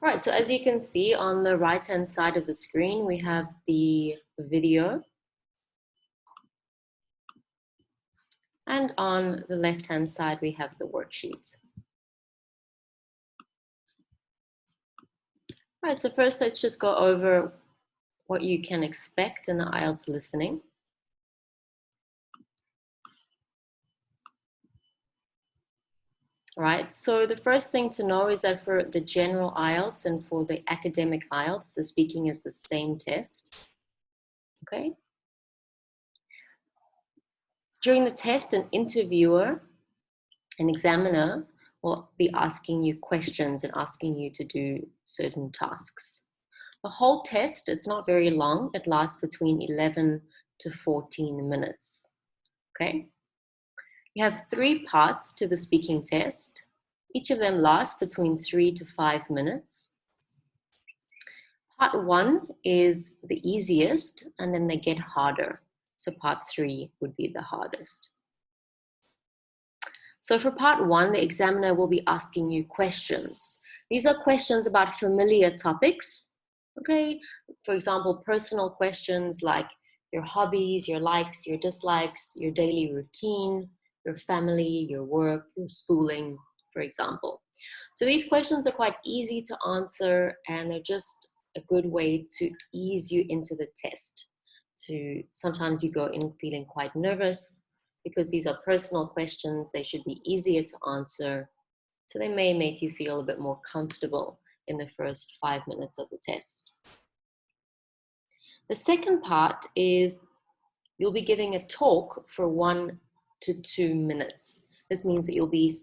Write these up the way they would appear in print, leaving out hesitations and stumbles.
Right, so as you can see on the right-hand side of the screen, we have the video. And on the left-hand side, we have the worksheet. Right, so first let's just go over what you can expect in the IELTS listening. Right, so the first thing to know is that for the general IELTS and for the academic IELTS, the speaking is the same test. Okay. During the test, an interviewer, an examiner, will be asking you questions and asking you to do certain tasks. The whole test, it's not very long. It lasts between 11 to 14 minutes. Okay. You have 3 parts to the speaking test. Each of them lasts between 3 to 5 minutes. Part 1 is the easiest, and then they get harder. So part 3 would be the hardest. So for part 1, the examiner will be asking you questions. These are questions about familiar topics. Okay, for example, personal questions like your hobbies, your likes, your dislikes, your daily routine, your family, your work, your schooling, for example. So these questions are quite easy to answer, and they're just a good way to ease you into the test. So sometimes you go in feeling quite nervous because these are personal questions. They should be easier to answer. So they may make you feel a bit more comfortable in the first 5 minutes of the test. The second part is you'll be giving a talk for 1 to 2 minutes. This means that you'll be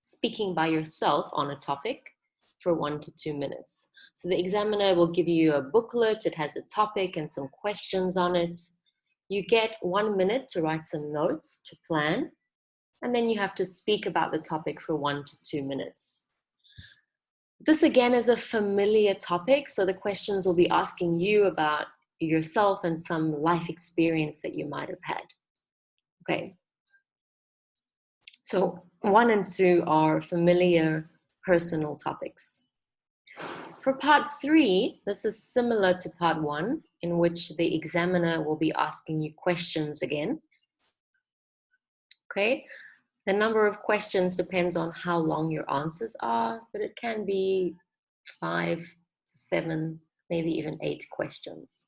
speaking by yourself on a topic for 1 to 2 minutes. So the examiner will give you a booklet. It has a topic and some questions on it. You get 1 minute to write some notes, to plan, and then you have to speak about the topic for 1 to 2 minutes. This again is a familiar topic, so the questions will be asking you about yourself and some life experience that you might have had. Okay. So 1 and 2 are familiar personal topics. For part 3, this is similar to part 1, in which the examiner will be asking you questions again. Okay. The number of questions depends on how long your answers are, but it can be 5 to 7, maybe even 8 questions.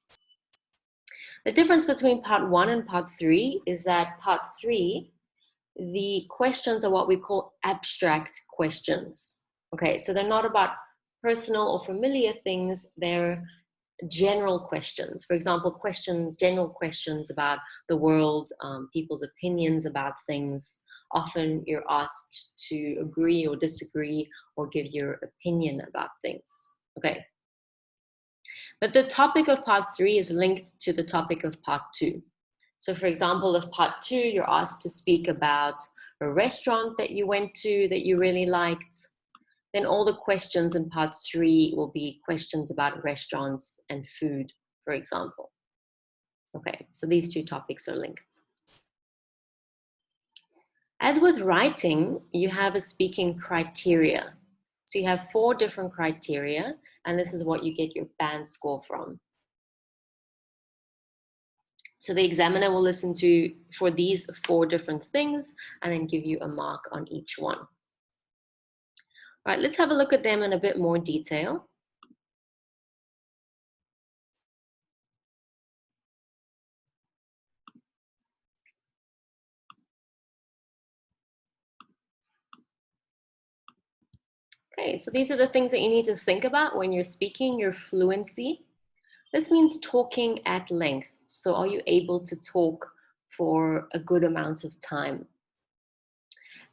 The difference between part 1 and part 3 is that part 3, the questions are what we call abstract questions. Okay, so they're not about personal or familiar things, they're general questions. For example, general questions about the world, people's opinions about things. Often you're asked to agree or disagree or give your opinion about things. Okay. But the topic of part 3 is linked to the topic of part 2. So for example, if part 2, you're asked to speak about a restaurant that you went to that you really liked, then all the questions in part 3 will be questions about restaurants and food, for example. Okay, so these 2 topics are linked. As with writing, you have a speaking criteria. So you have 4 different criteria, and this is what you get your band score from. So the examiner will listen to for these 4 different things and then give you a mark on each one. All right, let's have a look at them in a bit more detail. Okay, so these are the things that you need to think about when you're speaking, your fluency. This means talking at length. So are you able to talk for a good amount of time?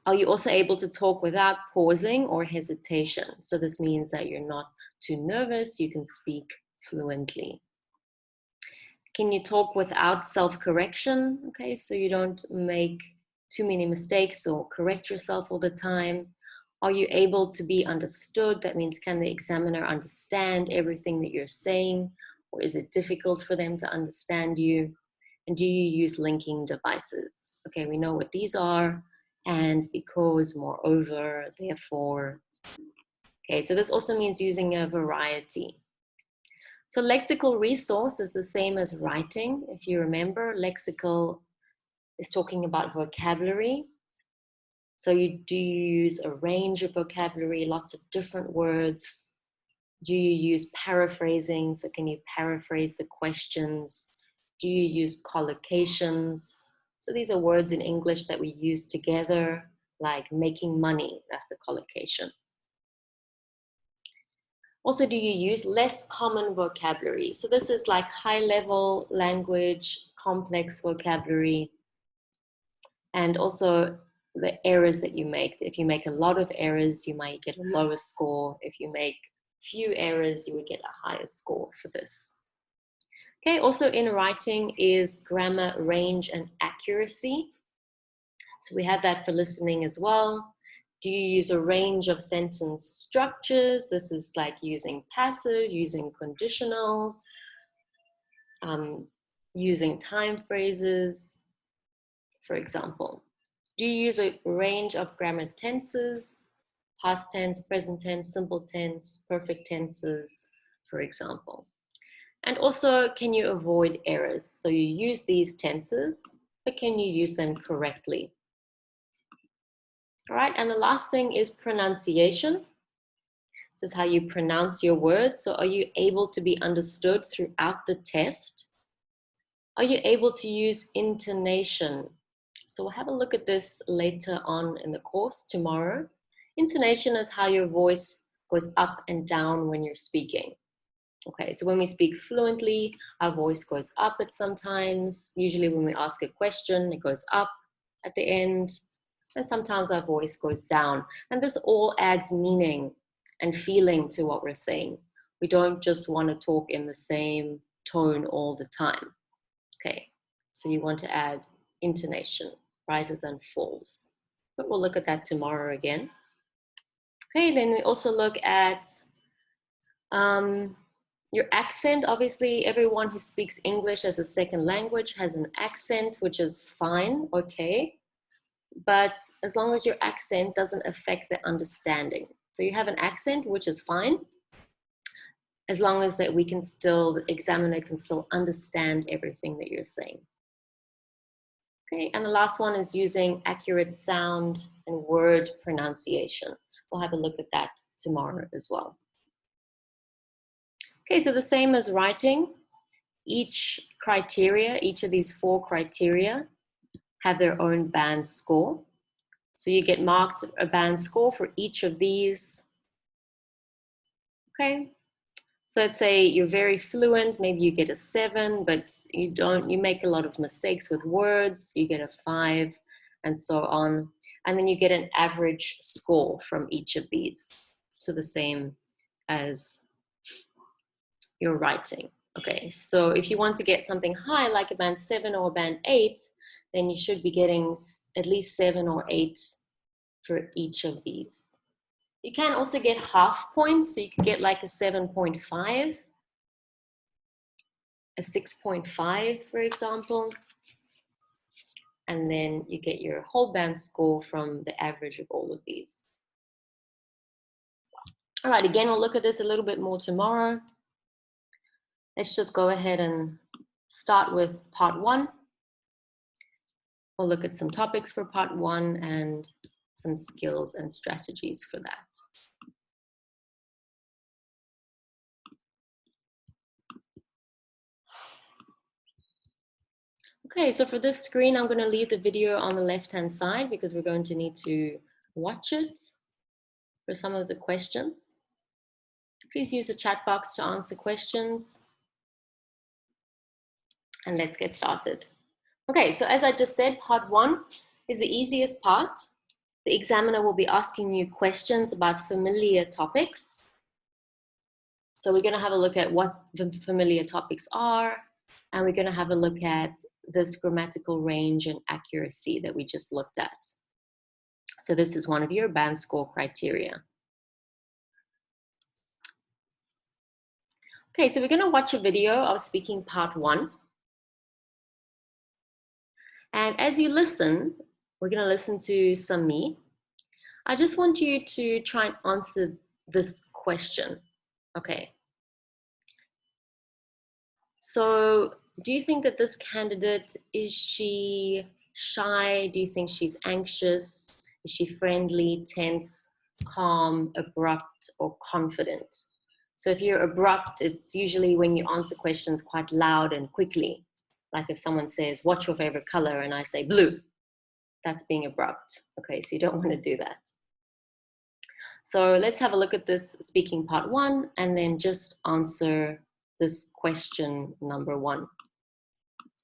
Are you also able to talk without pausing or hesitation? So this means that you're not too nervous, you can speak fluently. Can you talk without self-correction? Okay, so you don't make too many mistakes or correct yourself all the time. Are you able to be understood? That means, can the examiner understand everything that you're saying? Or is it difficult for them to understand you? And do you use linking devices? Okay, we know what these are. And because, moreover, therefore. Okay, so this also means using a variety. So lexical resource is the same as writing. If you remember, lexical is talking about vocabulary. So do you use a range of vocabulary, lots of different words? Do you use paraphrasing? So can you paraphrase the questions? Do you use collocations? So these are words in English that we use together, like making money, that's a collocation. Also, do you use less common vocabulary? So this is like high level language, complex vocabulary, and also the errors that you make. If you make a lot of errors, you might get a lower score. If you make few errors, you would get a higher score for this. Okay, also in writing is grammar, range, and accuracy. So we have that for listening as well. Do you use a range of sentence structures? This is like using passive, using conditionals, using time phrases, for example. Do you use a range of grammar tenses? Past tense, present tense, simple tense, perfect tenses, for example. And also, can you avoid errors? So you use these tenses, but can you use them correctly? All right, and the last thing is pronunciation. This is how you pronounce your words. So are you able to be understood throughout the test? Are you able to use intonation? So we'll have a look at this later on in the course tomorrow. Intonation is how your voice goes up and down when you're speaking. Okay, so when we speak fluently, our voice goes up at sometimes. Usually when we ask a question, it goes up at the end. And sometimes our voice goes down. And this all adds meaning and feeling to what we're saying. We don't just want to talk in the same tone all the time. Okay, so you want to add intonation, rises and falls. But we'll look at that tomorrow again. Okay, then we also look at your accent. Obviously, everyone who speaks English as a second language has an accent, which is fine, okay. But as long as your accent doesn't affect the understanding. So you have an accent, which is fine, as long as that we can still, the examiner can still understand everything that you're saying. Okay, and the last one is using accurate sound and word pronunciation. We'll have a look at that tomorrow as well. Okay, so the same as writing, each of these 4 criteria have their own band score. So you get marked a band score for each of these. Okay, so let's say you're very fluent, maybe you get a 7, but you make a lot of mistakes with words, you get a 5, and so on. And then you get an average score from each of these. So the same as your writing. Okay, so if you want to get something high, like a band 7 or a band 8, then you should be getting at least 7 or 8 for each of these. You can also get half points, so you could get like a 7.5, a 6.5, for example. And then you get your whole band score from the average of all of these. All right, again, we'll look at this a little bit more tomorrow. Let's just go ahead and start with part 1. We'll look at some topics for part 1 and some skills and strategies for that. Okay, so for this screen, I'm going to leave the video on the left-hand side because we're going to need to watch it for some of the questions. Please use the chat box to answer questions. And let's get started. Okay, so as I just said, part 1 is the easiest part. The examiner will be asking you questions about familiar topics. So we're going to have a look at what the familiar topics are, and we're going to have a look at this grammatical range and accuracy that we just looked at. So this is one of your band score criteria. Okay, so we're going to watch a video of speaking part 1. And as you listen, we're going to listen to some me. I just want you to try and answer this question. Okay. So do you think that this candidate, is she shy? Do you think she's anxious? Is she friendly, tense, calm, abrupt, or confident? So if you're abrupt, it's usually when you answer questions quite loud and quickly. Like if someone says, what's your favorite color? And I say blue, that's being abrupt. Okay, so you don't want to do that. So let's have a look at this speaking part 1 and then just answer this question number 1.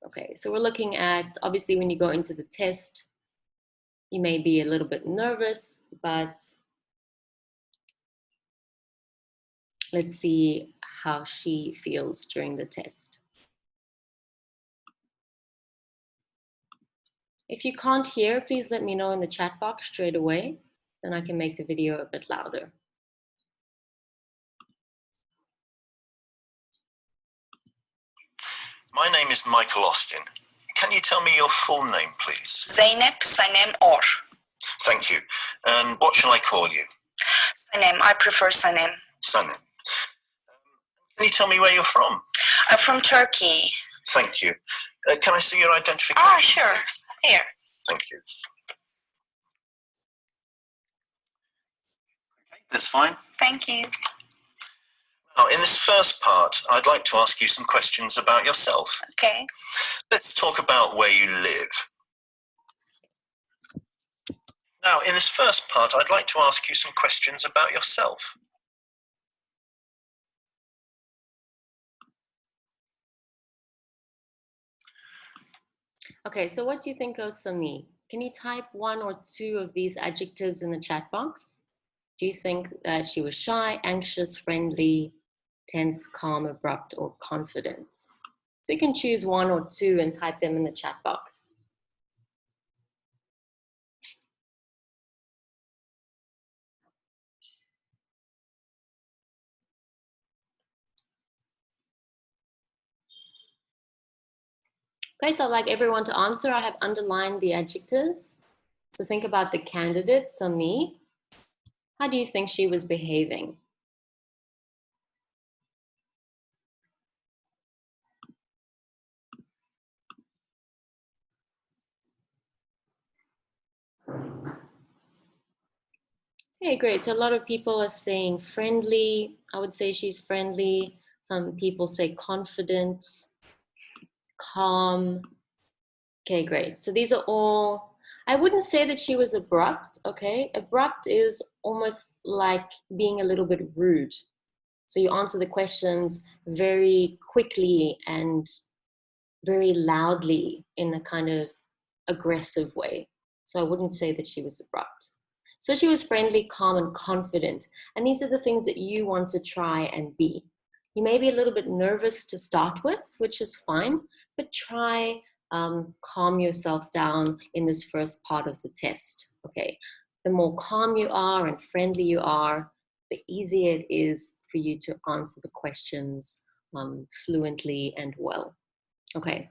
Okay, so we're looking at, obviously when you go into the test, you may be a little bit nervous, but let's see how she feels during the test. If you can't hear, please let me know in the chat box straight away, then I can make the video a bit louder. My name is Michael Austin. Can you tell me your full name, please? Zeynep Sanem Or. Thank you. And what shall I call you? Sanem, I prefer Sanem. Sanem. Can you tell me where you're from? I'm from Turkey. Thank you. Can I see your identification? Ah, sure. Please? Here. Thank you. Okay, that's fine. Thank you. Now, in this first part, I'd like to ask you some questions about yourself. Okay. Let's talk about where you live. Now, in this first part, I'd like to ask you some questions about yourself. Okay, so what do you think of Sami? Can you type 1 or 2 of these adjectives in the chat box? Do you think that she was shy, anxious, friendly, tense, calm, abrupt, or confident? So you can choose 1 or 2 and type them in the chat box. Okay, so I'd like everyone to answer. I have underlined the adjectives. So think about the candidate, Sami. How do you think she was behaving? Okay, great. So a lot of people are saying friendly. I would say she's friendly. Some people say confident, calm. Okay, great. So these are all, I wouldn't say that she was abrupt, okay? Abrupt is almost like being a little bit rude. So you answer the questions very quickly and very loudly in a kind of aggressive way. So I wouldn't say that she was abrupt. So she was friendly, calm, and confident. And these are the things that you want to try and be. You may be a little bit nervous to start with, which is fine, but try calm yourself down in this first part of the test, okay? The more calm you are and friendly you are, the easier it is for you to answer the questions fluently and well. Okay,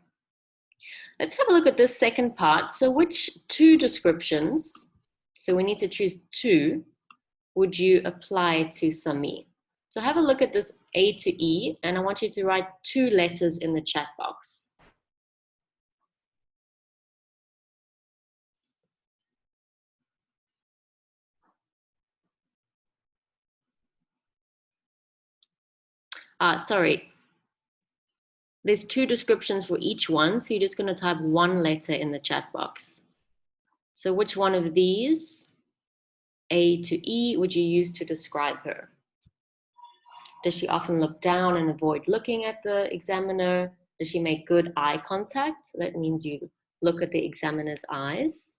let's have a look at this second part. So which 2 descriptions, so we need to choose 2, would you apply to Sami? So have a look at this A to E, and I want you to write 2 letters in the chat box. Sorry, there's 2 descriptions for each one, so you're just going to type 1 letter in the chat box. So which one of these, A to E, would you use to describe her? Does she often look down and avoid looking at the examiner? Does she make good eye contact? That means you look at the examiner's eyes.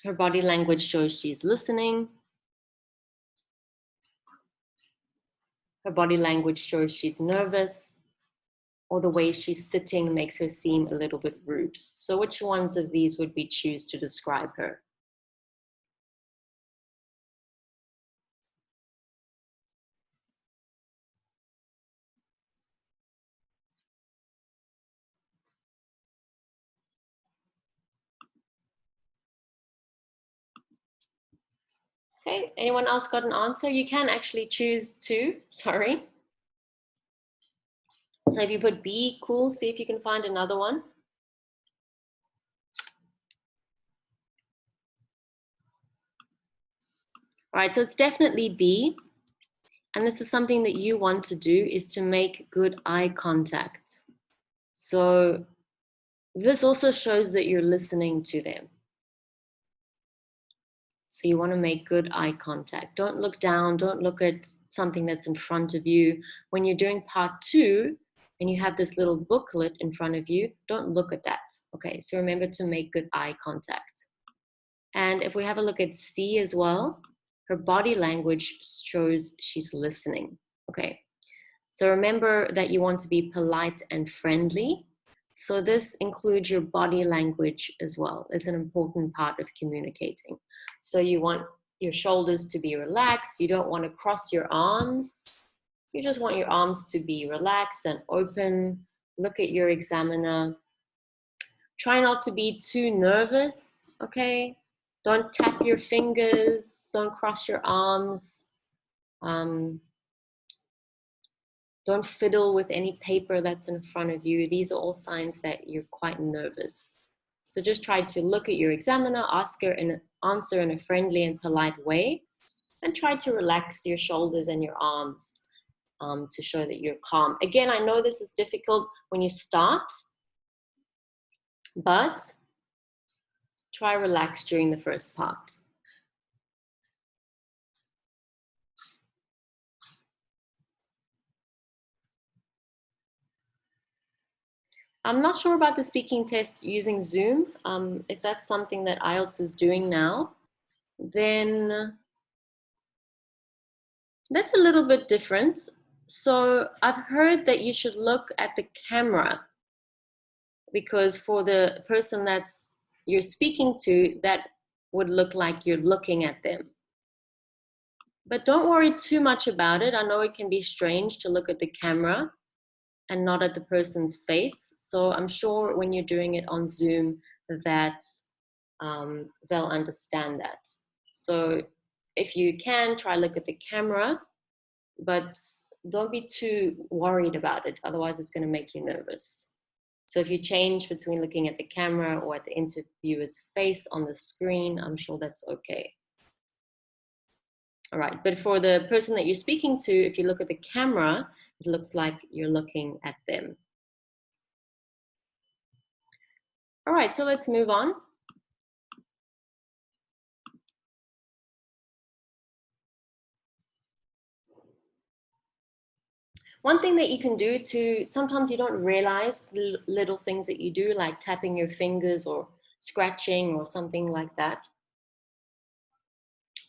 Her body language shows she's listening. Her body language shows she's nervous, or the way she's sitting makes her seem a little bit rude. So which ones of these would we choose to describe her? Okay, anyone else got an answer? You can actually choose two, sorry. So if you put B, cool, see if you can find another one. All right, so it's definitely B. And this is something that you want to do, is to make good eye contact. So this also shows that you're listening to them. So you want to make good eye contact. Don't look down, don't look at something that's in front of you. When you're doing part 2 and you have this little booklet in front of you, don't look at that. Okay, so remember to make good eye contact. And if we have a look at C as well, her body language shows she's listening. Okay, so remember that you want to be polite and friendly. So this includes your body language as well. It's an important part of communicating. So you want your shoulders to be relaxed. You don't want to cross your arms. You just want your arms to be relaxed and open. Look at your examiner. Try not to be too nervous, okay? Don't tap your fingers. Don't cross your arms. Don't fiddle with any paper that's in front of you. These are all signs that you're quite nervous. So just try to look at your examiner, answer in a friendly and polite way, and try to relax your shoulders and your arms to show that you're calm. Again, I know this is difficult when you start, but try relax during the first part. I'm not sure about the speaking test using Zoom. If that's something that IELTS is doing now, then that's a little bit different. So I've heard that you should look at the camera, because for the person that's you're speaking to, that would look like you're looking at them. But don't worry too much about it. I know it can be strange to look at the camera and not at the person's face. So I'm sure when you're doing it on Zoom that they'll understand that. So if you can, try look at the camera, but don't be too worried about it. Otherwise, it's going to make you nervous. So if you change between looking at the camera or at the interviewer's face on the screen, I'm sure that's okay. All right, but for the person that you're speaking to, if you look at the camera, it looks like you're looking at them. All right, so let's move on. One thing that you can do to, sometimes you don't realize the little things that you do, like tapping your fingers or scratching or something like that.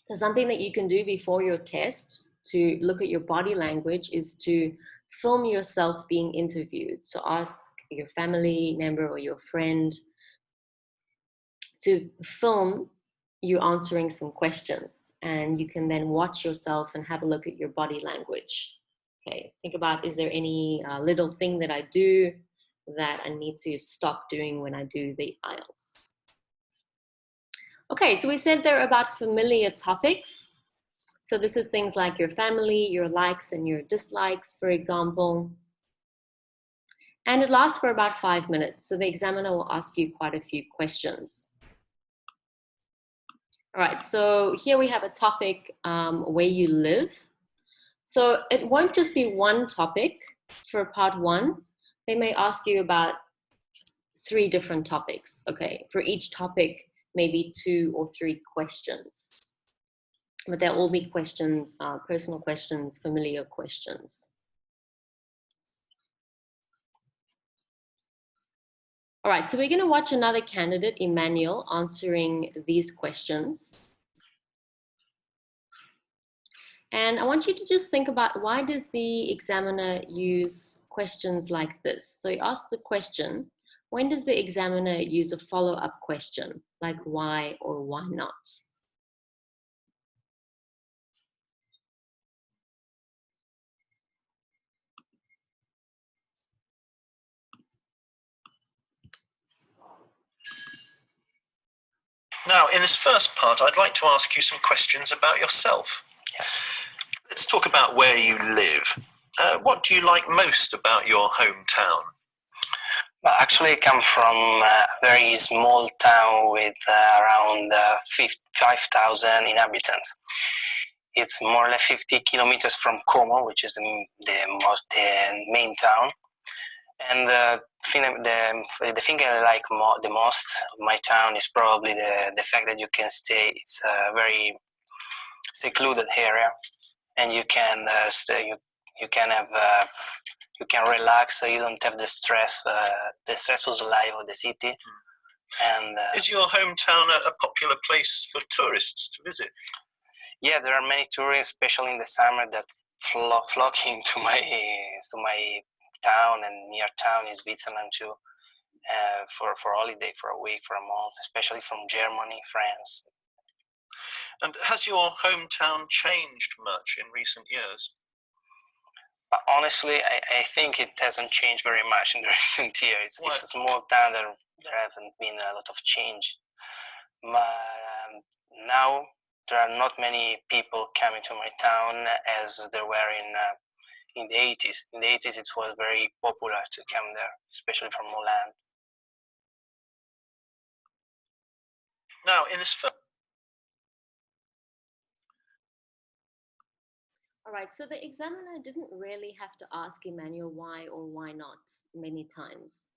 So something that you can do before your test to look at your body language is to film yourself being interviewed. So ask your family member or your friend to film you answering some questions, and you can then watch yourself and have a look at your body language. Okay, think about, is there any little thing that I do that I need to stop doing when I do the IELTS? Okay, so we said they're about familiar topics. So this is things like your family, your likes and your dislikes, for example. And it lasts for about 5 minutes. So the examiner will ask you quite a few questions. All right, so here we have a topic, where you live. So it won't just be one topic for part 1. They may ask you about 3 different topics, okay? For each topic, maybe 2 or 3 questions. But they'll all be questions, personal questions, familiar questions. All right, so we're going to watch another candidate, Emmanuel, answering these questions. And I want you to just think about, why does the examiner use questions like this? So he asks a question. When does the examiner use a follow-up question, like why or why not? Now, Now, in this first part, I'd like to ask you some questions about yourself. Yes. Let's talk about where you live. What do you like most about your hometown? Well, actually, I come from a very small town with around 5,000 inhabitants. It's more or less 50 kilometers from Como, which is the main town. And the thing I like the most of my town is probably the fact that you can stay. It's a very secluded area, and you can stay. You can have you can relax, so you don't have the stressful life of the city. And is your hometown a popular place for tourists to visit? Yeah, there are many tourists, especially in the summer, that flocking to my town, and near town is Switzerland too, for holiday, for a week, for a month, especially from Germany, France. And has your hometown changed much in recent years? Honestly, I think it hasn't changed very much in the recent years. It's a small town that there haven't been a lot of change. Now there are not many people coming to my town as there were in the 80s. In the 80s, it was very popular to come there, especially from Holland. Now, in this first... All right, so the examiner didn't really have to ask Emmanuel why or why not many times.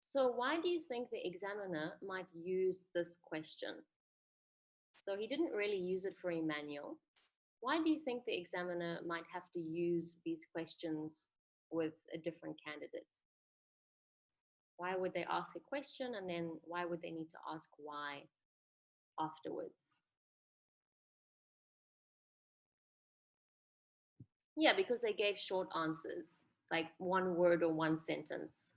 So why do you think the examiner might use this question? So he didn't really use it for Emmanuel. Why do you think the examiner might have to use these questions with a different candidate? Why would they ask a question, and then why would they need to ask why afterwards? Yeah, because they gave short answers, like one word or one sentence.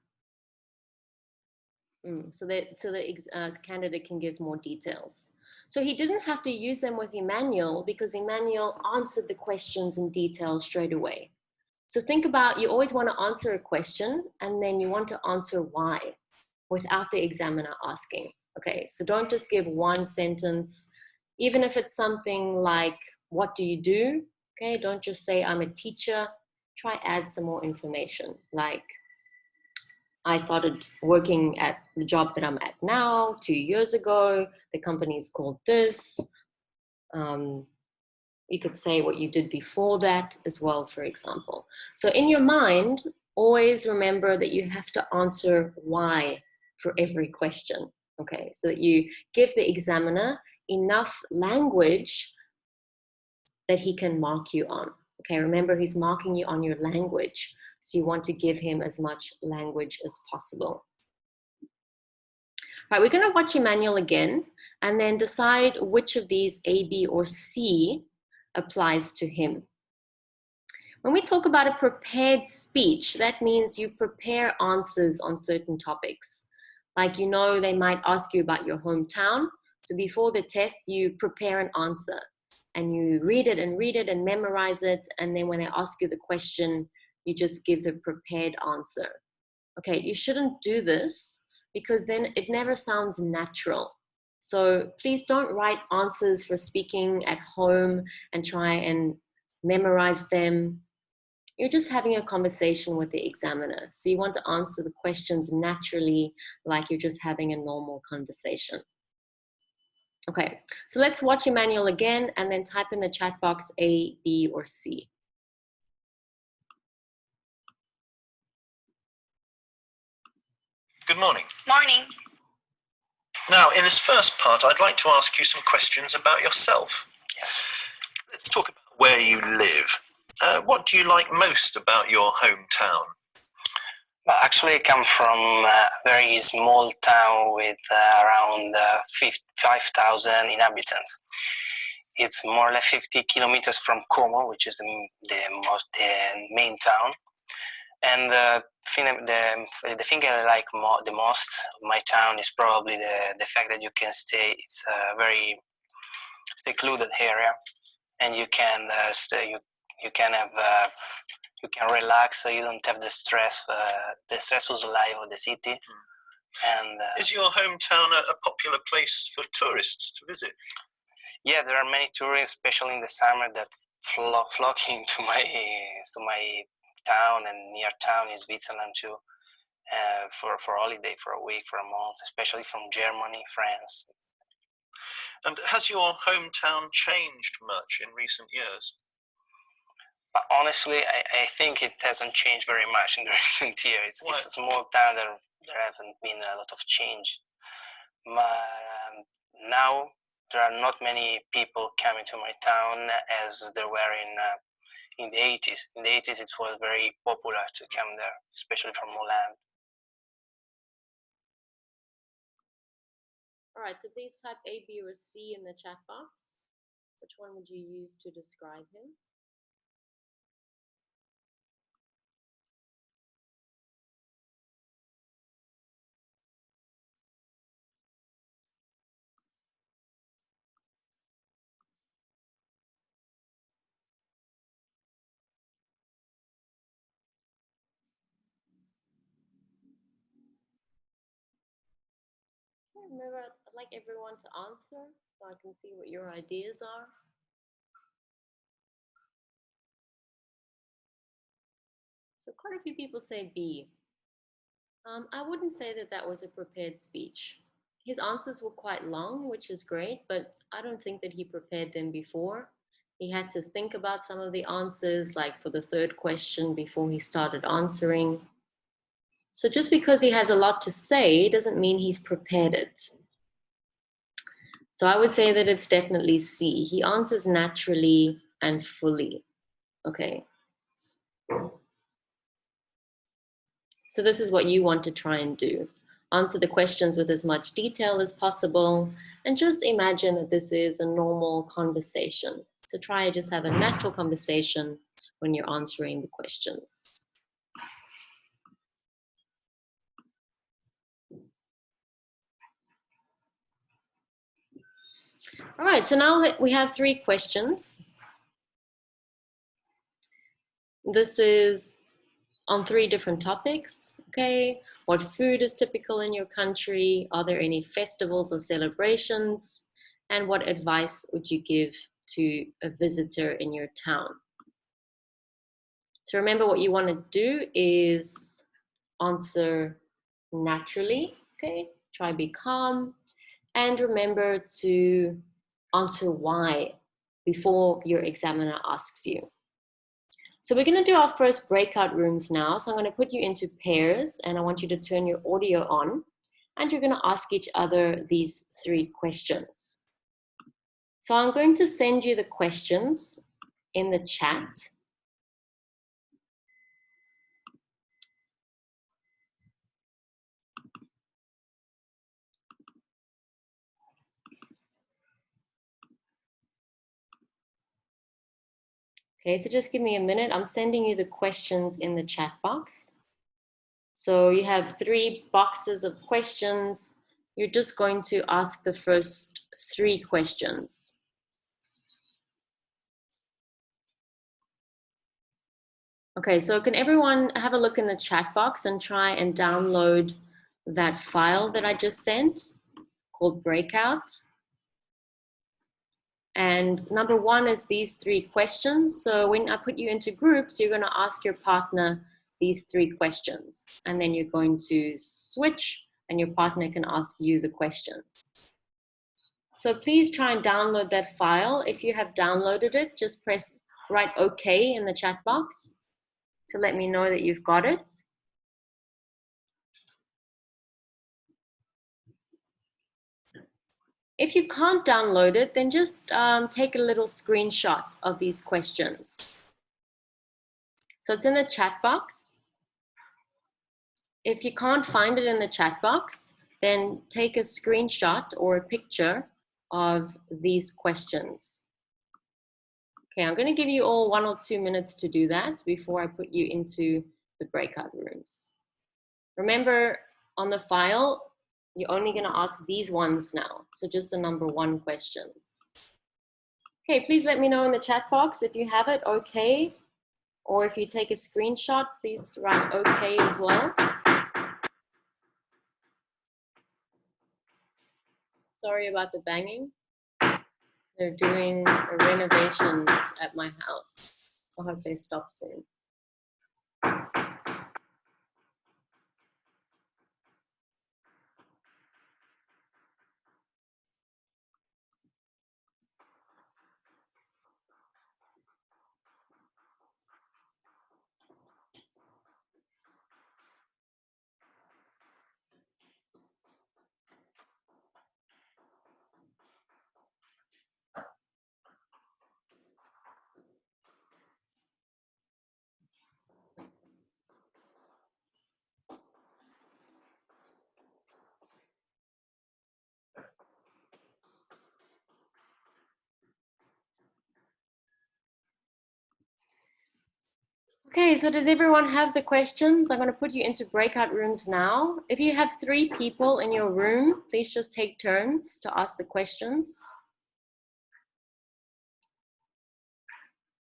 So the candidate can give more details. So he didn't have to use them with Emmanuel because Emmanuel answered the questions in detail straight away. So think about, you always want to answer a question and then you want to answer why without the examiner asking. Okay, so don't just give one sentence, even if it's something like, what do you do? Okay, don't just say, I'm a teacher. Try add some more information, like, I started working at the job that I'm at now 2 years ago. The company is called this. You could say what you did before that as well, for example. So in your mind, always remember that you have to answer why for every question, okay? So that you give the examiner enough language that he can mark you on. Okay, remember he's marking you on your language. So you want to give him as much language as possible. All right, we're going to watch Emmanuel again and then decide which of these A, B, or C applies to him. When we talk about a prepared speech, that means you prepare answers on certain topics. Like, you know, they might ask you about your hometown. So before the test, you prepare an answer and you read it and memorize it. And then when they ask you the question, you just give the prepared answer. Okay, you shouldn't do this because then it never sounds natural. So please don't write answers for speaking at home and try and memorize them. You're just having a conversation with the examiner. So you want to answer the questions naturally, like you're just having a normal conversation. Okay, so let's watch Emmanuel again and then type in the chat box A, B, or C. Good morning. Morning. Now, in this first part, I'd like to ask you some questions about yourself. Yes. Let's talk about where you live. What do you like most about your hometown? Well, actually, I come from a very small town with around 5,000 inhabitants. It's more or less 50 kilometers from Como, which is the main town. And the thing I like the most of my town is probably the fact that you can stay. It's a very secluded area, and you can stay. You can have you can relax, so you don't have the stressful life of the city. And is your hometown a popular place for tourists to visit? yeah, there are many tourists, especially in the summer, that flocking to my town, and near town is Switzerland too, for holiday, for a week, for a month, especially from Germany, France. And has your hometown changed much in recent years? But honestly, I think it hasn't changed very much in the recent years. It's a small town. There haven't been a lot of change. But now there are not many people coming to my town as there were in the 80s. In the 80s, it was very popular to come there, especially from Holland. All right, so please type A, B, or C in the chat box. Which one would you use to describe him? Remember, I'd like everyone to answer so I can see what your ideas are. So quite a few people say B. I wouldn't say that that was a prepared speech. His answers were quite long, which is great, but I don't think that he prepared them before. He had to think about some of the answers, like for the third question, before he started answering. So just because he has a lot to say doesn't mean he's prepared it. So I would say that it's definitely C. He answers naturally and fully. Okay. So this is what you want to try and do. Answer the questions with as much detail as possible, and just imagine that this is a normal conversation. So try and just have a natural conversation when you're answering the questions. All right, so now we have 3 questions. This is on 3 different topics, okay? What food is typical in your country? Are there any festivals or celebrations? And what advice would you give to a visitor in your town? So remember, what you want to do is answer naturally, okay? Try be calm, and remember to answer why before your examiner asks you. So we're going to do our first breakout rooms now. So I'm going to put you into pairs, and I want you to turn your audio on, and you're going to ask each other these 3 questions. So I'm going to send you the questions in the chat. Okay, so just give me a minute. I'm sending you the questions in the chat box. So you have 3 boxes of questions. You're just going to ask the first 3 questions. Okay, so can everyone have a look in the chat box and try and download that file that I just sent called Breakout? And number 1 is these 3 questions. So when I put you into groups, you're going to ask your partner these 3 questions. And then you're going to switch, and your partner can ask you the questions. So please try and download that file. If you have downloaded it, just write OK in the chat box to let me know that you've got it. If you can't download it, then just take a little screenshot of these questions. So it's in the chat box. If you can't find it in the chat box, then take a screenshot or a picture of these questions. Okay, I'm going to give you all 1 or 2 minutes to do that before I put you into the breakout rooms. Remember, on the file, you're only going to ask these ones now. So just the number 1 questions. Okay, please let me know in the chat box if you have it, okay. Or if you take a screenshot, please write okay as well. Sorry about the banging. They're doing renovations at my house. I hope they stop soon. Okay, so does everyone have the questions? I'm going to put you into breakout rooms now. If you have 3 people in your room, please just take turns to ask the questions.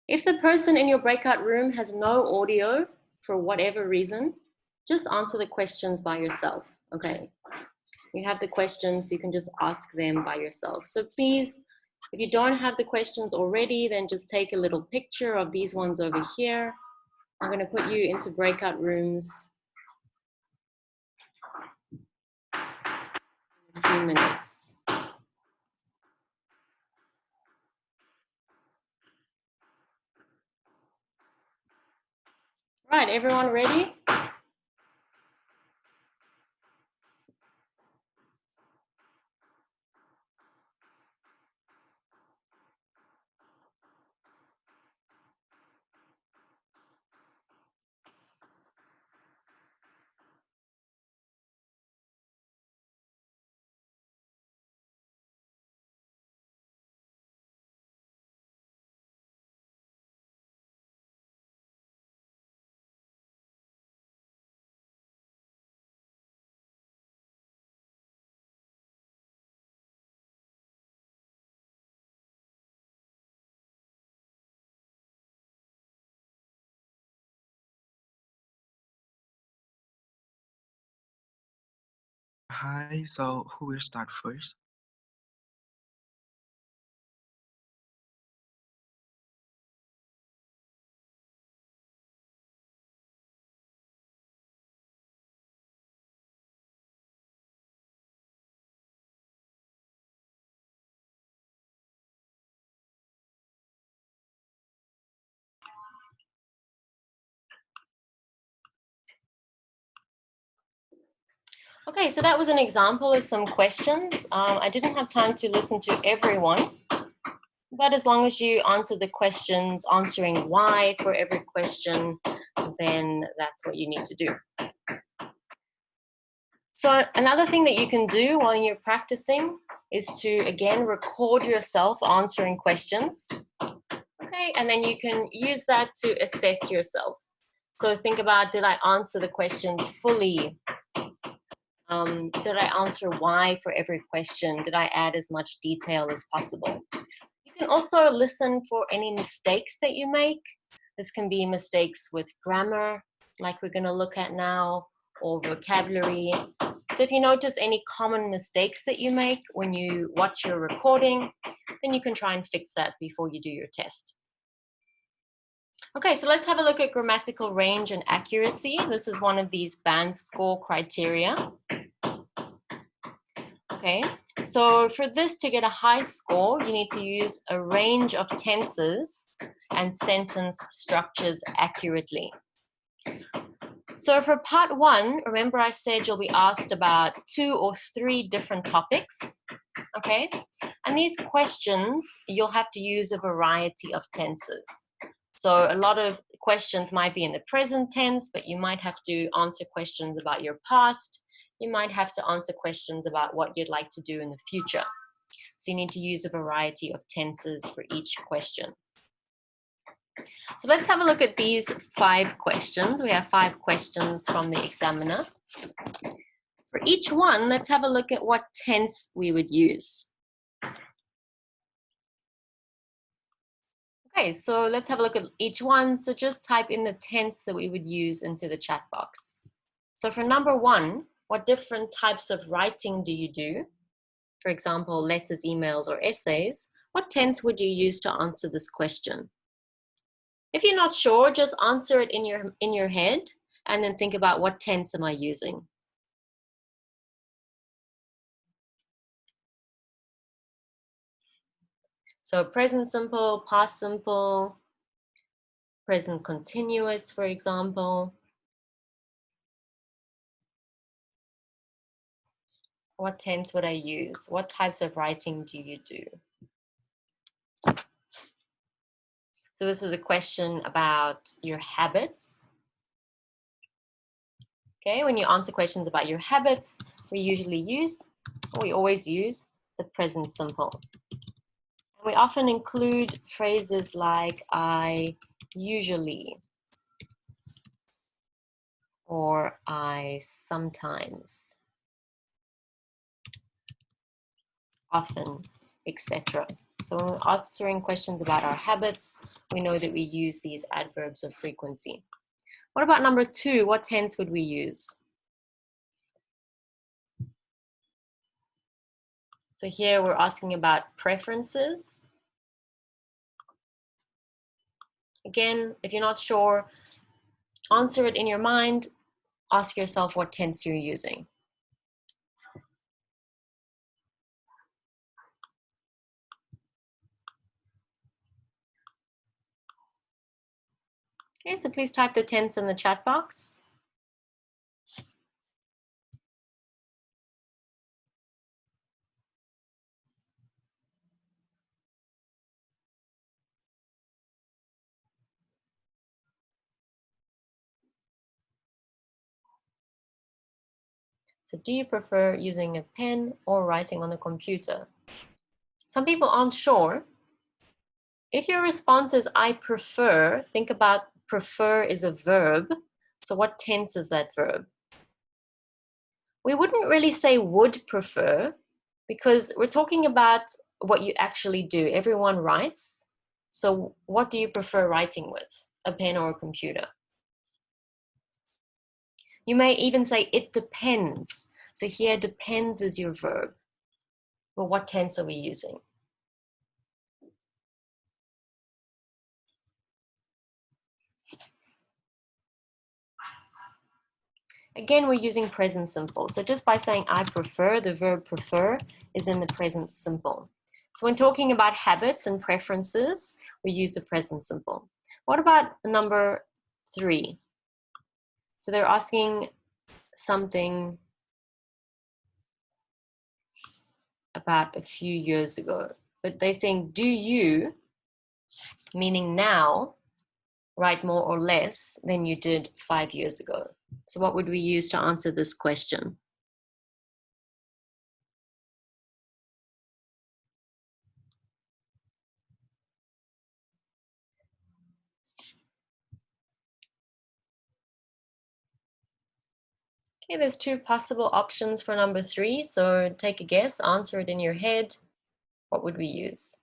If the person in your breakout room has no audio for whatever reason, just answer the questions by yourself, okay? You have the questions, you can just ask them by yourself. So please, if you don't have the questions already, then just take a little picture of these ones over here. I'm going to put you into breakout rooms in a few minutes. Right, everyone ready? Hi, so who will start first? Okay, so that was an example of some questions. I didn't have time to listen to everyone, but as long as you answer the questions, answering why for every question, then that's what you need to do. So another thing that you can do while you're practicing is to, again, record yourself answering questions. Okay, and then you can use that to assess yourself. So think about, did I answer the questions fully? Did I answer why for every question? Did I add as much detail as possible? You can also listen for any mistakes that you make. This can be mistakes with grammar, like we're going to look at now, or vocabulary. So if you notice any common mistakes that you make when you watch your recording, then you can try and fix that before you do your test. Okay, so let's have a look at grammatical range and accuracy. This is one of these band score criteria. Okay, so for this to get a high score, you need to use a range of tenses and sentence structures accurately. So for part 1, remember I said you'll be asked about 2 or 3 different topics, okay? And these questions, you'll have to use a variety of tenses. So a lot of questions might be in the present tense, but you might have to answer questions about your past. You might have to answer questions about what you'd like to do in the future. So you need to use a variety of tenses for each question. So let's have a look at these 5 questions. We have 5 questions from the examiner. For each one, let's have a look at what tense we would use. Okay, so let's have a look at each one. So just type in the tense that we would use into the chat box. So for number 1, what different types of writing do you do? for example, letters, emails, or essays, what tense would you use to answer this question? If you're not sure, just answer it in your head and then think about what tense am I using. So present simple, past simple, present continuous, for example. What tense would I use? What types of writing do you do? So this is a question about your habits. Okay, when you answer questions about your habits, we always use the present simple. We often include phrases like I usually or I sometimes, often, etc. So when we're answering questions about our habits, we know that we use these adverbs of frequency. What about number 2? What tense would we use? So here we're asking about preferences. Again, if you're not sure, answer it in your mind. Ask yourself what tense you're using. Okay, so please type the tense in the chat box. So do you prefer using a pen or writing on the computer? Some people aren't sure. If your response is I prefer, think about prefer is a verb. So what tense is that verb? We wouldn't really say would prefer because we're talking about what you actually do. Everyone writes. So what do you prefer writing with? A pen or a computer? You may even say it depends. So here depends is your verb. Well, what tense are we using? Again, we're using present simple. So just by saying I prefer, the verb prefer is in the present simple. So when talking about habits and preferences, we use the present simple. What about number 3? So they're asking something about a few years ago, but they're saying, do you, meaning now, write more or less than you did 5 years ago? So what would we use to answer this question? Okay, there's 2 possible options for number 3. So take a guess, answer it in your head. What would we use?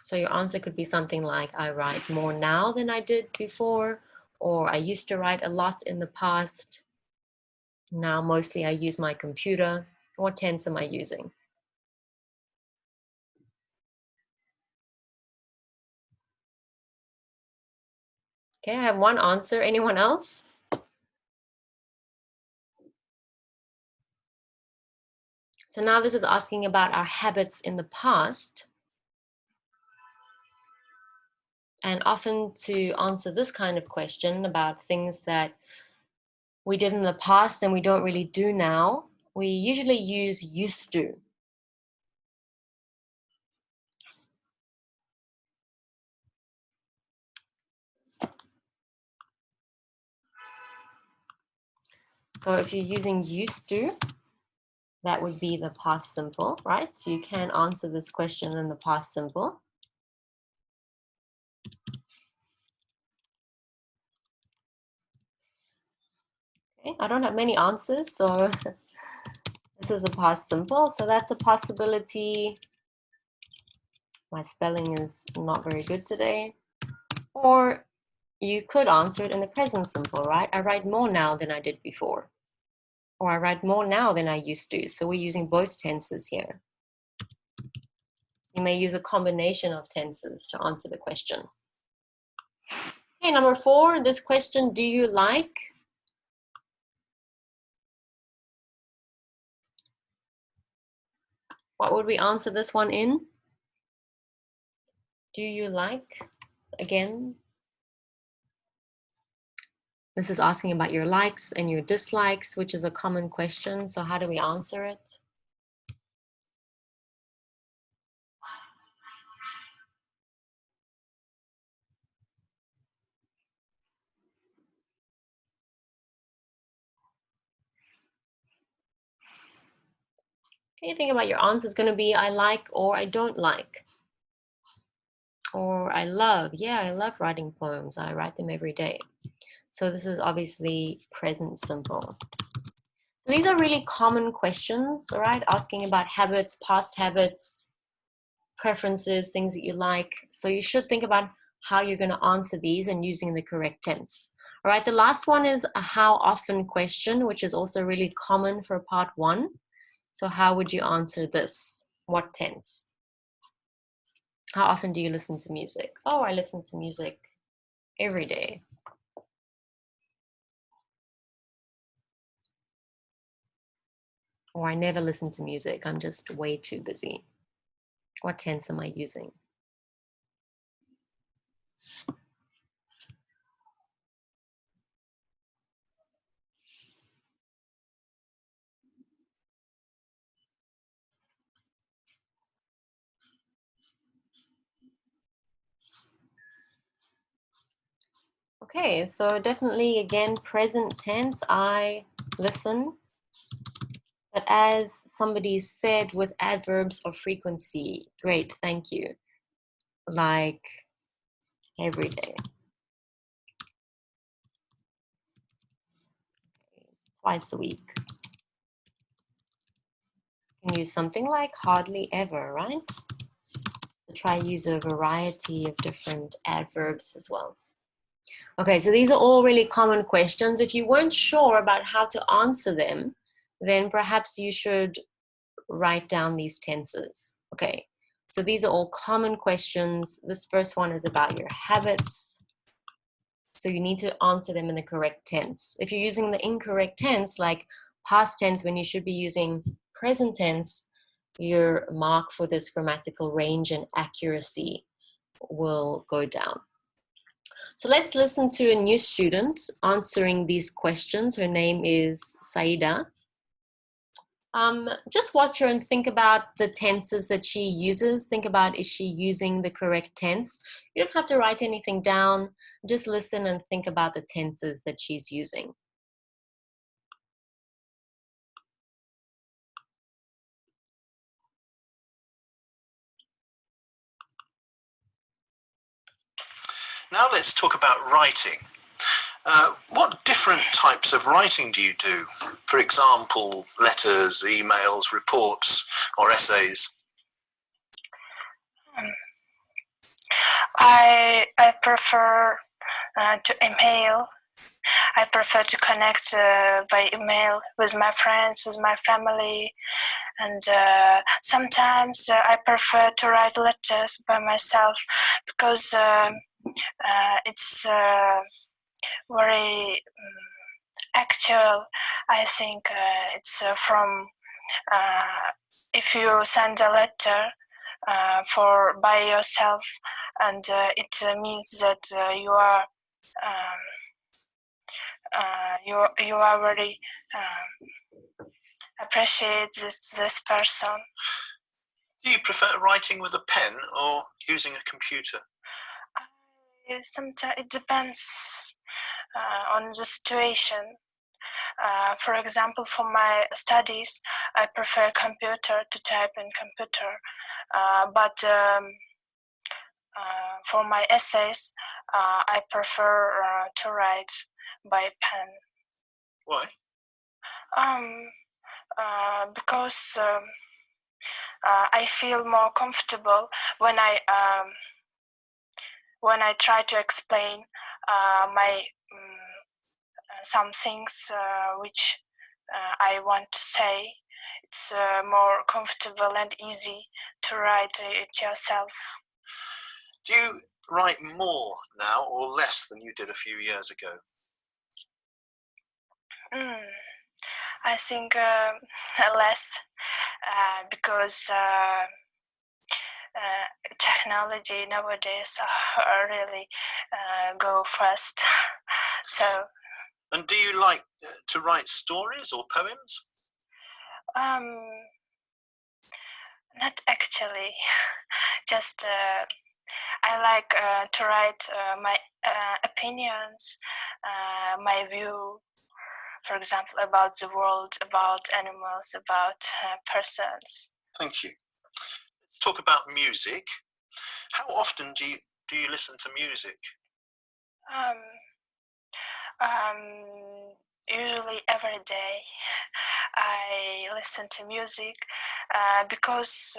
So your answer could be something like, I write more now than I did before, or I used to write a lot in the past. Now mostly I use my computer. What tense am I using? Okay, I have 1 answer. Anyone else? So now this is asking about our habits in the past. And often to answer this kind of question about things that we did in the past and we don't really do now, we usually use used to. So if you're using used to, that would be the past simple, right? So you can answer this question in the past simple. Okay, I don't have many answers, so this is the past simple. So that's a possibility. My spelling is not very good today. Or you could answer it in the present simple, right? I write more now than I did before. Or I write more now than I used to. So we're using both tenses here. You may use a combination of tenses to answer the question. Okay, number 4, this question, do you like? What would we answer this one in? Do you like? Again, this is asking about your likes and your dislikes, which is a common question. So how do we answer it? Okay, think about your answer is going to be I like or I don't like. Or I love. Yeah, I love writing poems. I write them every day. So this is obviously present simple. So these are really common questions, all right? Asking about habits, past habits, preferences, things that you like. So you should think about how you're going to answer these and using the correct tense. All right, the last one is a how often question, which is also really common for part 1. So how would you answer this? What tense? How often do you listen to music? Oh, I listen to music every day. Or I never listen to music. I'm just way too busy. What tense am I using? Okay, so definitely again, present tense, I listen. But as somebody said, with adverbs of frequency, great, thank you. Like every day. Twice a week. You can use something like hardly ever, right? So try use a variety of different adverbs as well. Okay, so these are all really common questions. If you weren't sure about how to answer them, then perhaps you should write down these tenses. Okay, so these are all common questions. This first one is about your habits. So you need to answer them in the correct tense. If you're using the incorrect tense, like past tense when you should be using present tense, your mark for this grammatical range and accuracy will go down. So let's listen to a new student answering these questions. Her name is Saida. Just watch her and think about the tenses that she uses. Think about, is she using the correct tense? You don't have to write anything down. Just listen and think about the tenses that she's using. Now let's talk about writing. What different types of writing do you do? For example, letters, emails, reports, or essays? I prefer to email. I prefer to connect by email with my friends, with my family, and sometimes I prefer to write letters by myself because it's very actual. I think it's from if you send a letter for by yourself, and it means that you are very appreciate this person. Do you prefer writing with a pen or using a computer? Sometimes it depends on the situation. For example, for my studies, I prefer computer to type in computer, but for my essays, I prefer to write by pen. Why? Because I feel more comfortable when I try to explain my some things which I want to say. It's more comfortable and easy to write it yourself. Do you write more now or less than you did a few years ago? I think less because technology nowadays really go fast. So. And do you like to write stories or poems? Not actually. Just I like to write my opinions, my view, for example, about the world, about animals, about persons. Thank you. Let's talk about music. How often do you listen to music? Usually every day I listen to music because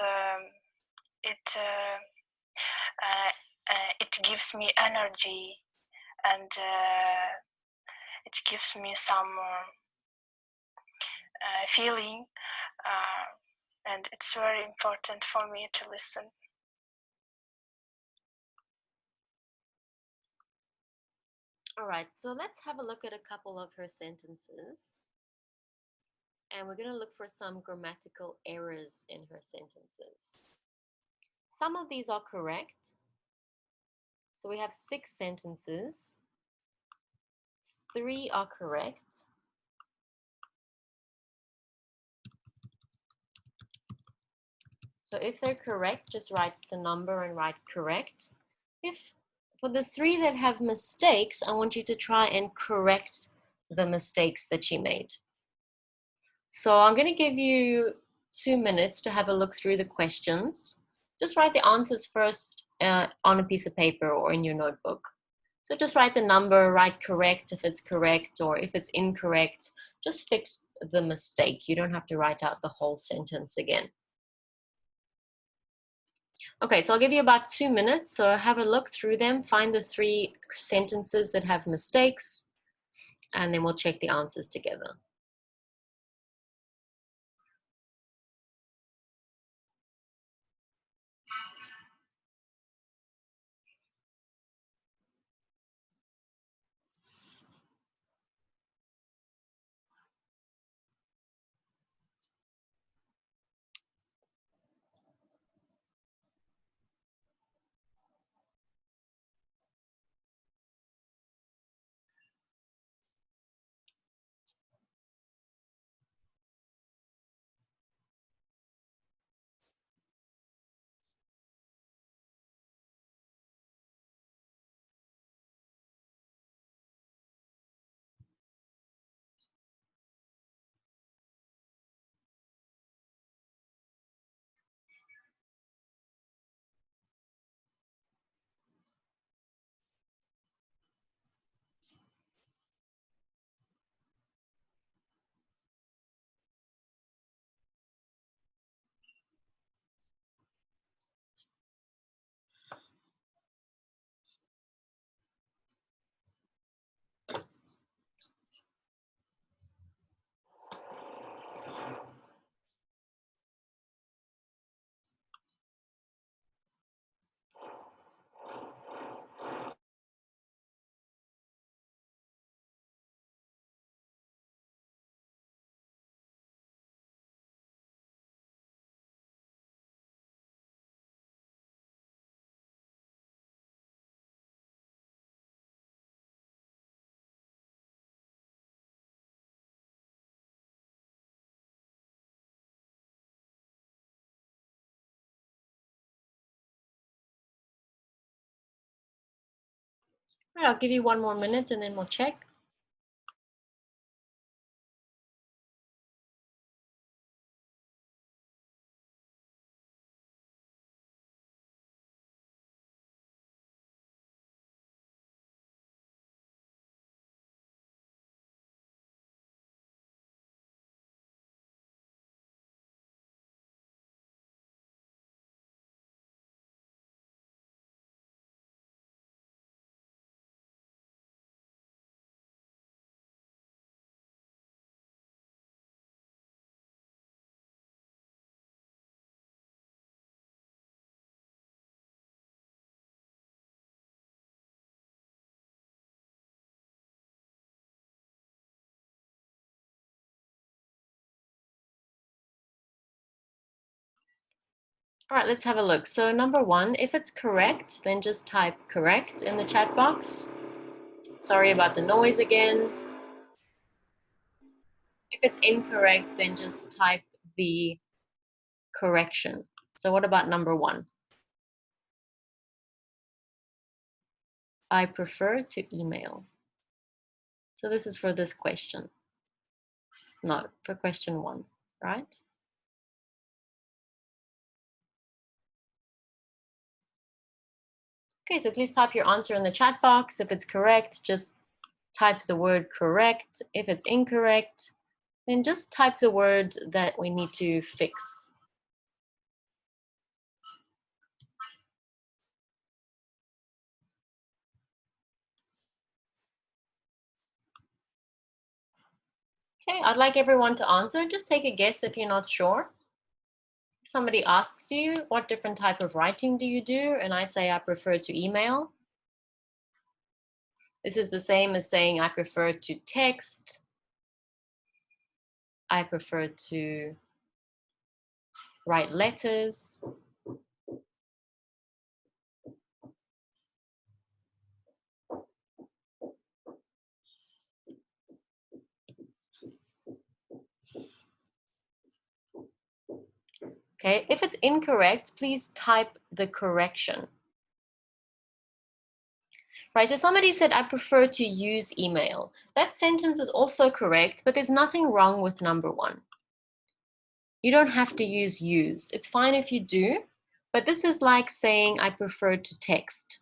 it gives me energy and it gives me some feeling, and it's very important for me to listen. All right, so let's have a look at a couple of her sentences. And we're going to look for some grammatical errors in her sentences. Some of these are correct. So we have 6 sentences. 3 are correct. So if they're correct, just write the number and write correct. If for the 3 that have mistakes, I want you to try and correct the mistakes that you made. So I'm going to give you 2 minutes to have a look through the questions. Just write the answers first on a piece of paper or in your notebook. So just write the number, write correct if it's correct, or if it's incorrect, just fix the mistake. You don't have to write out the whole sentence again. Okay, so I'll give you about 2 minutes. So have a look through them, find the 3 sentences that have mistakes, and then we'll check the answers together. All right, I'll give you 1 more minute and then we'll check. All right, let's have a look. So number 1, if it's correct, then just type correct in the chat box. Sorry about the noise again. If it's incorrect, then just type the correction. So what about number 1? I prefer to email. So this is for this question. No, for question 1, right? Okay, so please type your answer in the chat box. If it's correct, just type the word correct. If it's incorrect, then just type the word that we need to fix. Okay, I'd like everyone to answer. Just take a guess if you're not sure. If somebody asks you, what different type of writing do you do? And I say, I prefer to email. This is the same as saying, I prefer to text. I prefer to write letters. Okay, if it's incorrect, please type the correction. Right, so somebody said, I prefer to use email. That sentence is also correct, but there's nothing wrong with number 1. You don't have to use. It's fine if you do, but this is like saying, I prefer to text.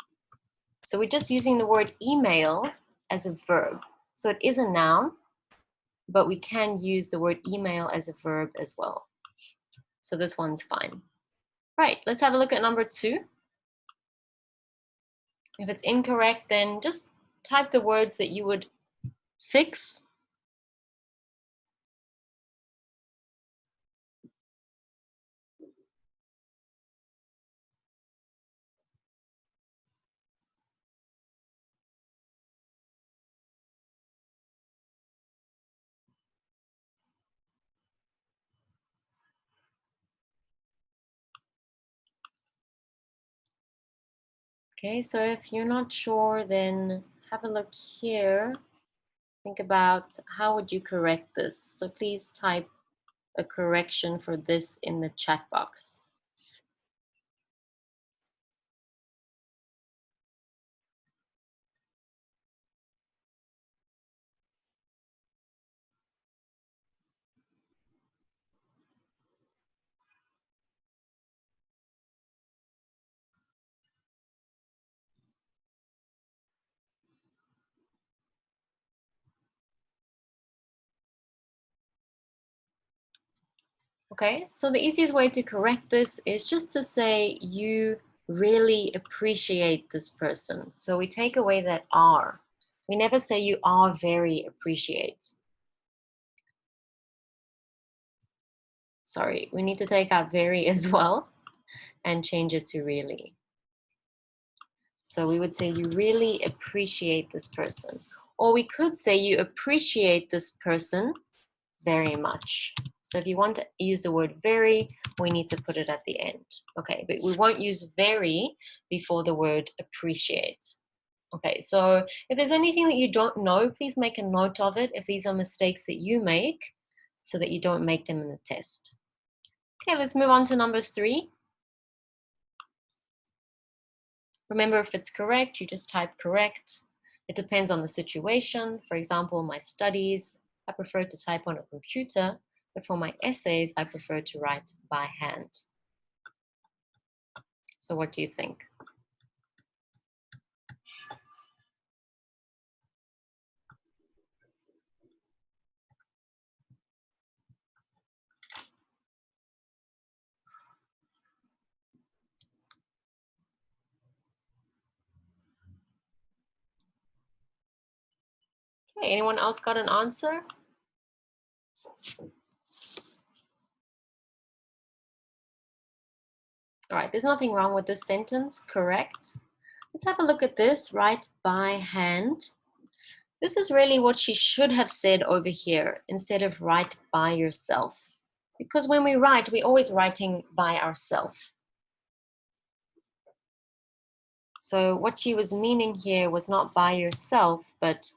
So we're just using the word email as a verb. So it is a noun, but we can use the word email as a verb as well. So this one's fine. Right, let's have a look at number 2. If it's incorrect, then just type the words that you would fix. Okay, so if you're not sure, then have a look here. Think about how would you correct this. So please type a correction for this in the chat box. Okay, so the easiest way to correct this is just to say you really appreciate this person. So we take away that are. We never say you are very appreciate. Sorry, we need to take out very as well and change it to really. So we would say you really appreciate this person. Or we could say you appreciate this person very much. So if you want to use the word very, we need to put it at the end. Okay, but we won't use very before the word appreciate. Okay, so if there's anything that you don't know, please make a note of it if these are mistakes that you make so that you don't make them in the test. Okay, let's move on to number 3. Remember, if it's correct, you just type correct. It depends on the situation. For example, my studies, I prefer to type on a computer, but for my essays, I prefer to write by hand. So what do you think? Okay, anyone else got an answer? All right, there's nothing wrong with this sentence, correct. Let's have a look at this, write by hand. This is really what she should have said over here instead of write by yourself. Because when we write, we're always writing by ourselves. So what she was meaning here was not by yourself, but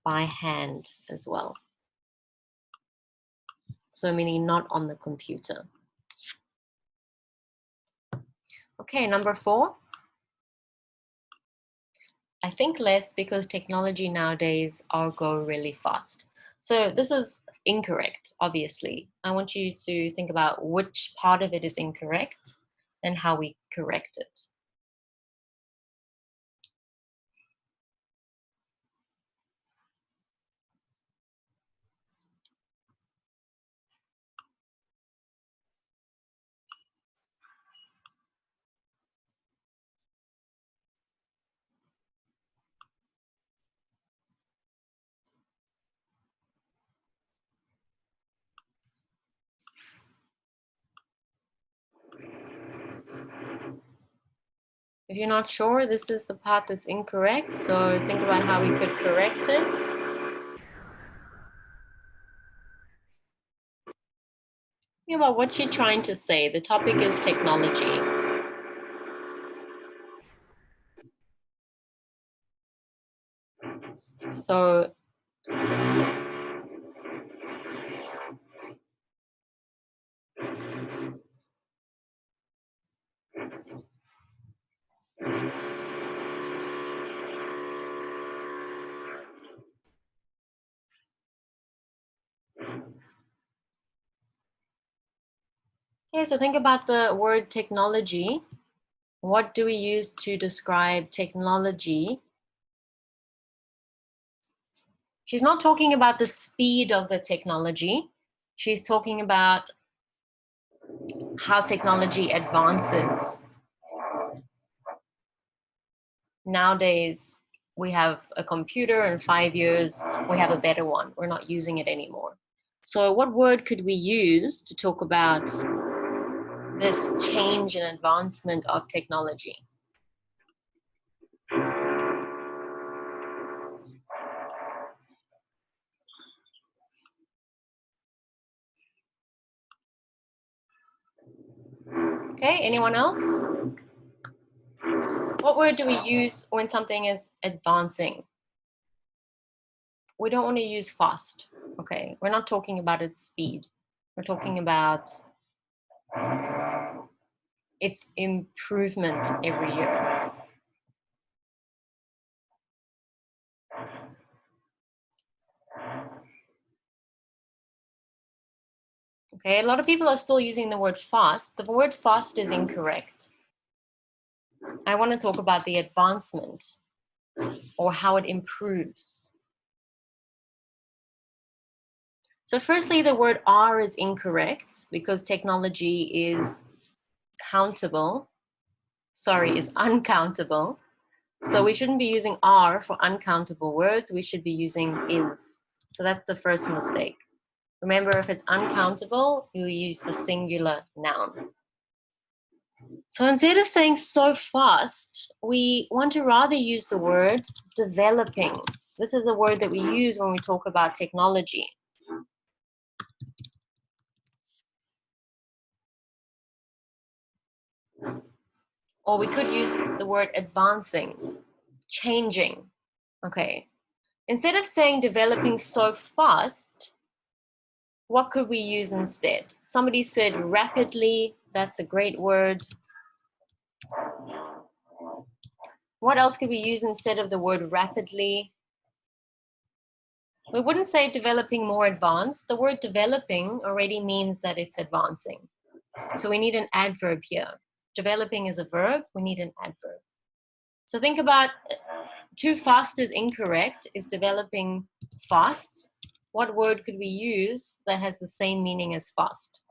by hand as well. So meaning not on the computer. Okay, number 4. I think less because technology nowadays all go really fast. So this is incorrect, obviously. I want you to think about which part of it is incorrect and how we correct it. If you're not sure, this is the part that's incorrect. So think about how we could correct it. Think about what she's trying to say. The topic is technology. So okay, so think about the word technology. What do we use to describe technology? She's not talking about the speed of the technology. She's talking about how technology advances. Nowadays, we have a computer, in 5 years, we have a better one. We're not using it anymore. So what word could we use to talk about this change and advancement of technology? Okay, anyone else? What word do we use when something is advancing? We don't want to use fast, okay? We're not talking about its speed. We're talking about its improvement every year. Okay, a lot of people are still using the word fast. The word fast is incorrect. I want to talk about the advancement or how it improves. So firstly, the word R is incorrect because technology is countable. Sorry, is uncountable. So we shouldn't be using R for uncountable words. We should be using is. So that's the first mistake. Remember, if it's uncountable, you use the singular noun. So instead of saying so fast, we want to rather use the word developing. This is a word that we use when we talk about technology. Or we could use the word advancing, changing. Okay. Instead of saying developing so fast, what could we use instead? Somebody said rapidly. That's a great word. What else could we use instead of the word rapidly? We wouldn't say developing more advanced. The word developing already means that it's advancing. So we need an adverb here. Developing is a verb. We need an adverb. So think about too fast is incorrect. Is developing fast? What word could we use that has the same meaning as fast?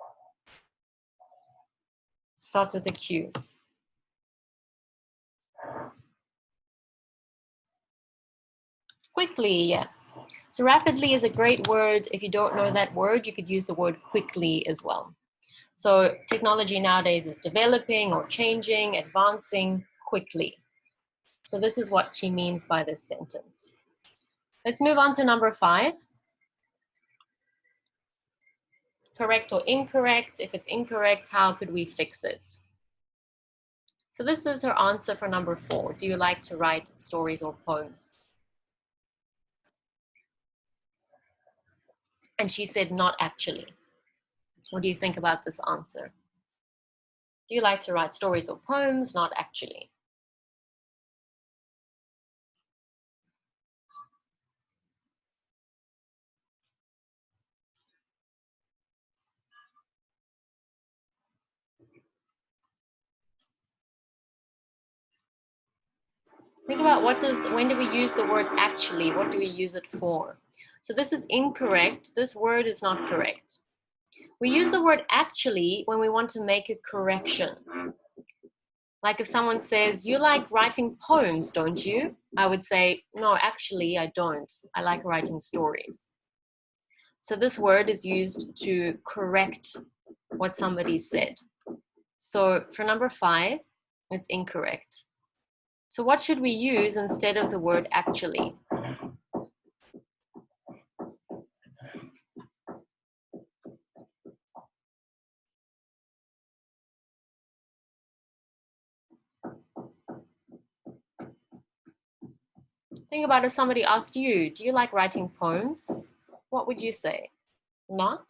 Starts with a Q. Quickly, yeah. So rapidly is a great word. If you don't know that word, you could use the word quickly as well. So technology nowadays is developing or changing, advancing quickly. So this is what she means by this sentence. Let's move on to number 5. Correct or incorrect? If it's incorrect, how could we fix it? So this is her answer for number 4. Do you like to write stories or poems? And she said, not actually. What do you think about this answer? Do you like to write stories or poems? Not actually. Think about when do we use the word actually? What do we use it for? So this is incorrect. This word is not correct. We use the word actually when we want to make a correction. Like if someone says, you like writing poems, don't you? I would say, no, actually I don't. I like writing stories. So this word is used to correct what somebody said. So for number 5, it's incorrect. So what should we use instead of the word actually? Think about if somebody asked you, do you like writing poems? What would you say? Not?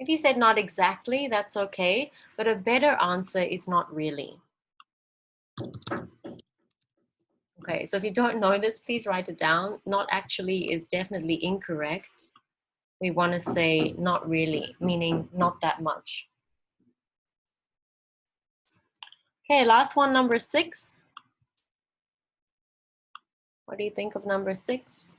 If you said not exactly, that's okay, but a better answer is not really. Okay, so if you don't know this, please write it down. Not actually is definitely incorrect. We want to say not really, meaning not that much. Okay, last one, number 6. What do you think of number 6?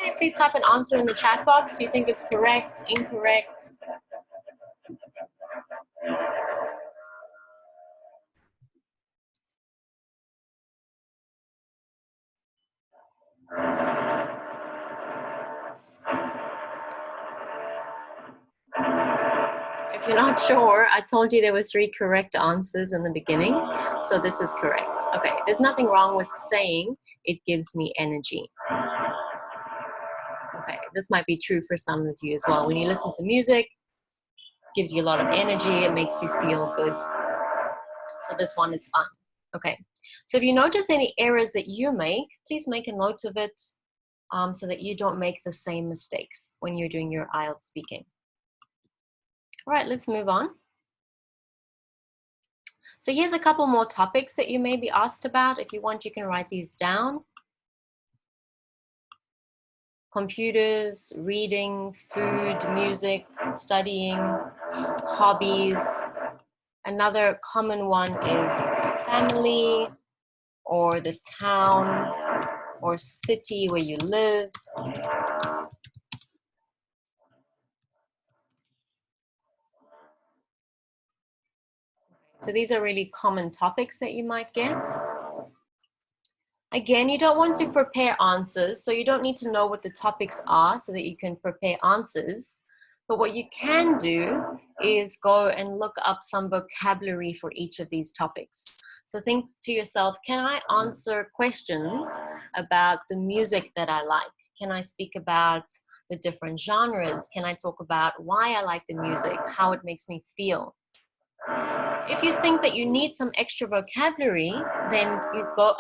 Okay, please type an answer in the chat box. Do you think it's correct, incorrect? If you're not sure, I told you there were 3 correct answers in the beginning, so this is correct. Okay, there's nothing wrong with saying it gives me energy. Okay, this might be true for some of you as well. When you listen to music, it gives you a lot of energy, it makes you feel good. So this one is fine. Okay, so if you notice any errors that you make, please make a note of it so that you don't make the same mistakes when you're doing your IELTS speaking. All right, let's move on. So here's a couple more topics that you may be asked about. If you want, you can write these down. Computers, reading, food, music, studying, hobbies. Another common one is family, or the town, or city where you live. So these are really common topics that you might get. Again, you don't want to prepare answers, so you don't need to know what the topics are so that you can prepare answers. But what you can do is go and look up some vocabulary for each of these topics. So think to yourself, can I answer questions about the music that I like? Can I speak about the different genres? Can I talk about why I like the music, how it makes me feel? If you think that you need some extra vocabulary, then you go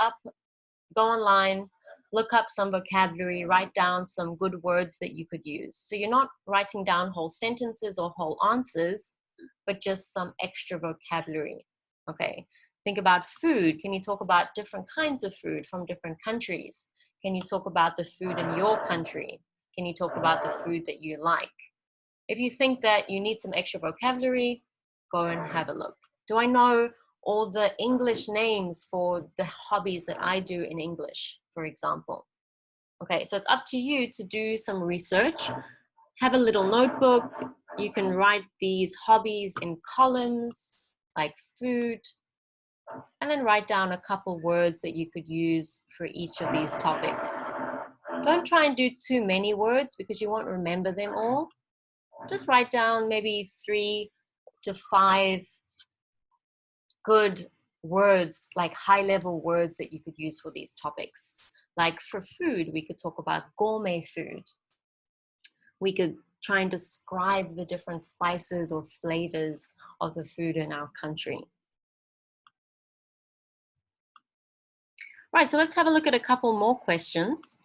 online, look up some vocabulary, write down some good words that you could use. So you're not writing down whole sentences or whole answers, but just some extra vocabulary. Okay, think about food. Can you talk about different kinds of food from different countries? Can you talk about the food in your country? Can you talk about the food that you like? If you think that you need some extra vocabulary, go and have a look. Do I know all the English names for the hobbies that I do in English, for example? Okay, so it's up to you to do some research. Have a little notebook. You can write these hobbies in columns, like food, and then write down a couple words that you could use for each of these topics. Don't try and do too many words because you won't remember them all. Just write down maybe 3 to 5 good words, like high-level words that you could use for these topics. Like for food, we could talk about gourmet food. We could try and describe the different spices or flavors of the food in our country. Right, so let's have a look at a couple more questions.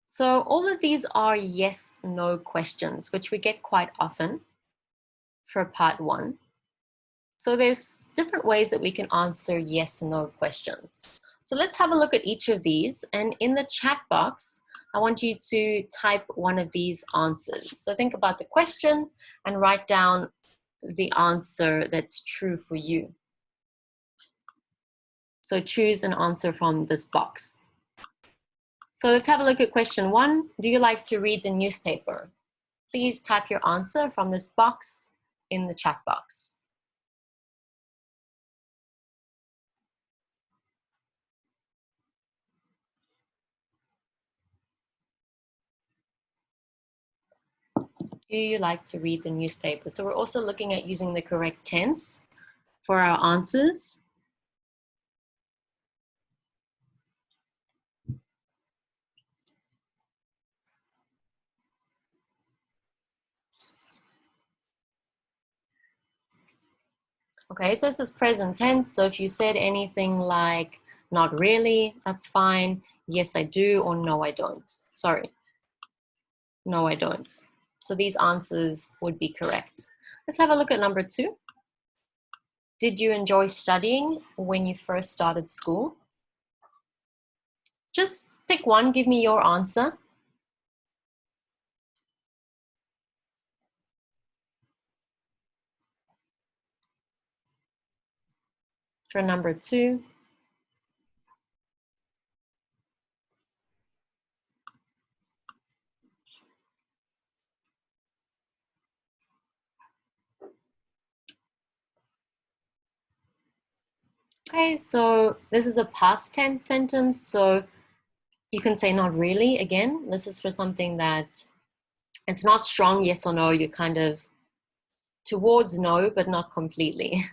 So all of these are yes, no questions, which we get quite often for part 1. So there's different ways that we can answer yes, no questions. So let's have a look at each of these. And in the chat box, I want you to type one of these answers. So think about the question and write down the answer that's true for you. So choose an answer from this box. So let's have a look at question 1. Do you like to read the newspaper? Please type your answer from this box in the chat box. Do you like to read the newspaper? So we're also looking at using the correct tense for our answers. Okay, so this is present tense. So if you said anything like, not really, that's fine. Yes, I do, or no, I don't. Sorry. No, I don't. So these answers would be correct. Let's have a look at number 2. Did you enjoy studying when you first started school? Just pick one, give me your answer. For number 2. Okay, so this is a past tense sentence, so you can say not really again. This is for something that it's not strong yes or no, you're kind of towards no, but not completely.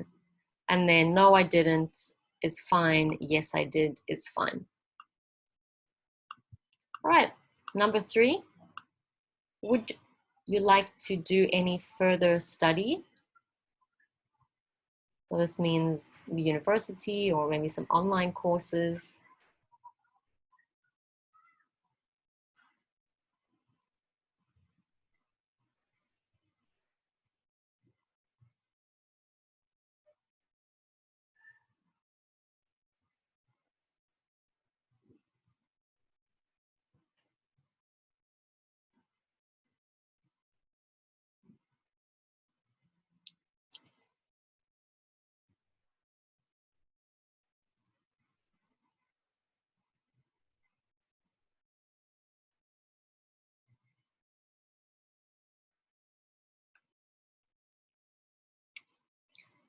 And then no, I didn't is fine. Yes, I did is fine. All right, number 3. Would you like to do any further study? Well, this means university or maybe some online courses.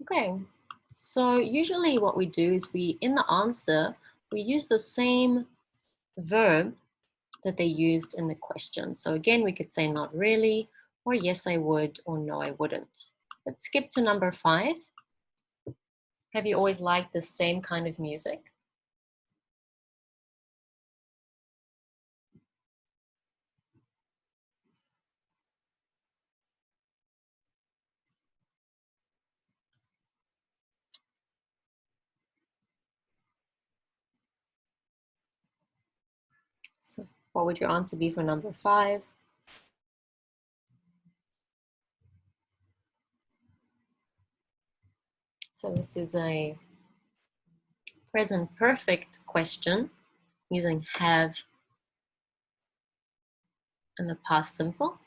Okay, so usually what we do is in the answer, we use the same verb that they used in the question. So again, we could say not really, or yes, I would, or no, I wouldn't. Let's skip to number 5. Have you always liked the same kind of music? So what would your answer be for number 5? So this is a present perfect question using have and the past simple.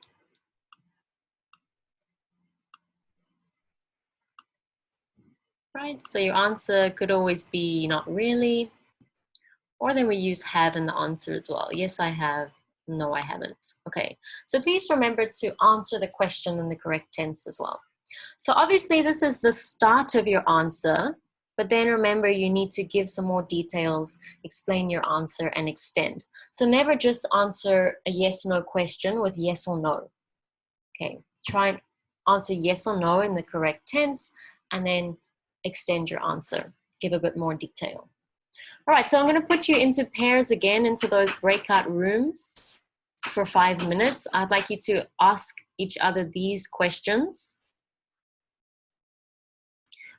Right, so your answer could always be not really, or then we use have in the answer as well. Yes, I have. No, I haven't. Okay, so please remember to answer the question in the correct tense as well. So obviously this is the start of your answer. but then remember you need to give some more details, explain your answer, and extend. So never just answer a yes/no question with yes or no. Okay, try and answer yes or no in the correct tense, and then extend your answer. Give a bit more detail. All right, so I'm going to put you into pairs again, into those breakout rooms for 5 minutes. I'd like you to ask each other these questions.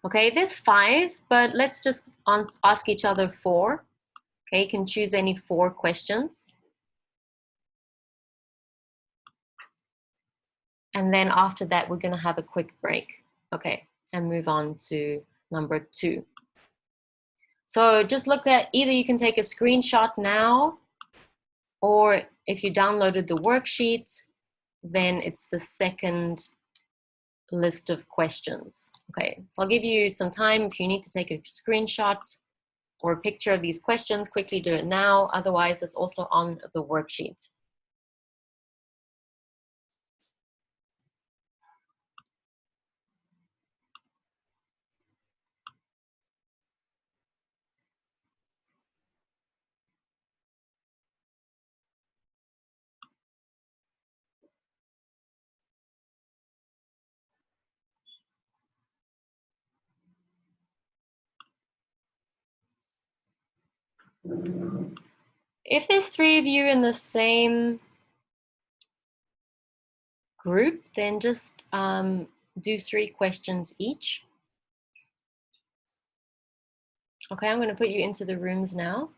Okay, there's 5, but let's just ask each other 4. Okay, you can choose any 4 questions. And then after that, we're going to have a quick break. Okay, and move on to number 2. So just look at, either you can take a screenshot now, or if you downloaded the worksheet, then it's the second list of questions. Okay, so I'll give you some time. If you need to take a screenshot or a picture of these questions, quickly do it now. Otherwise, it's also on the worksheet. If there's 3 of you in the same group, then just do 3 questions each. Okay, I'm going to put you into the rooms now.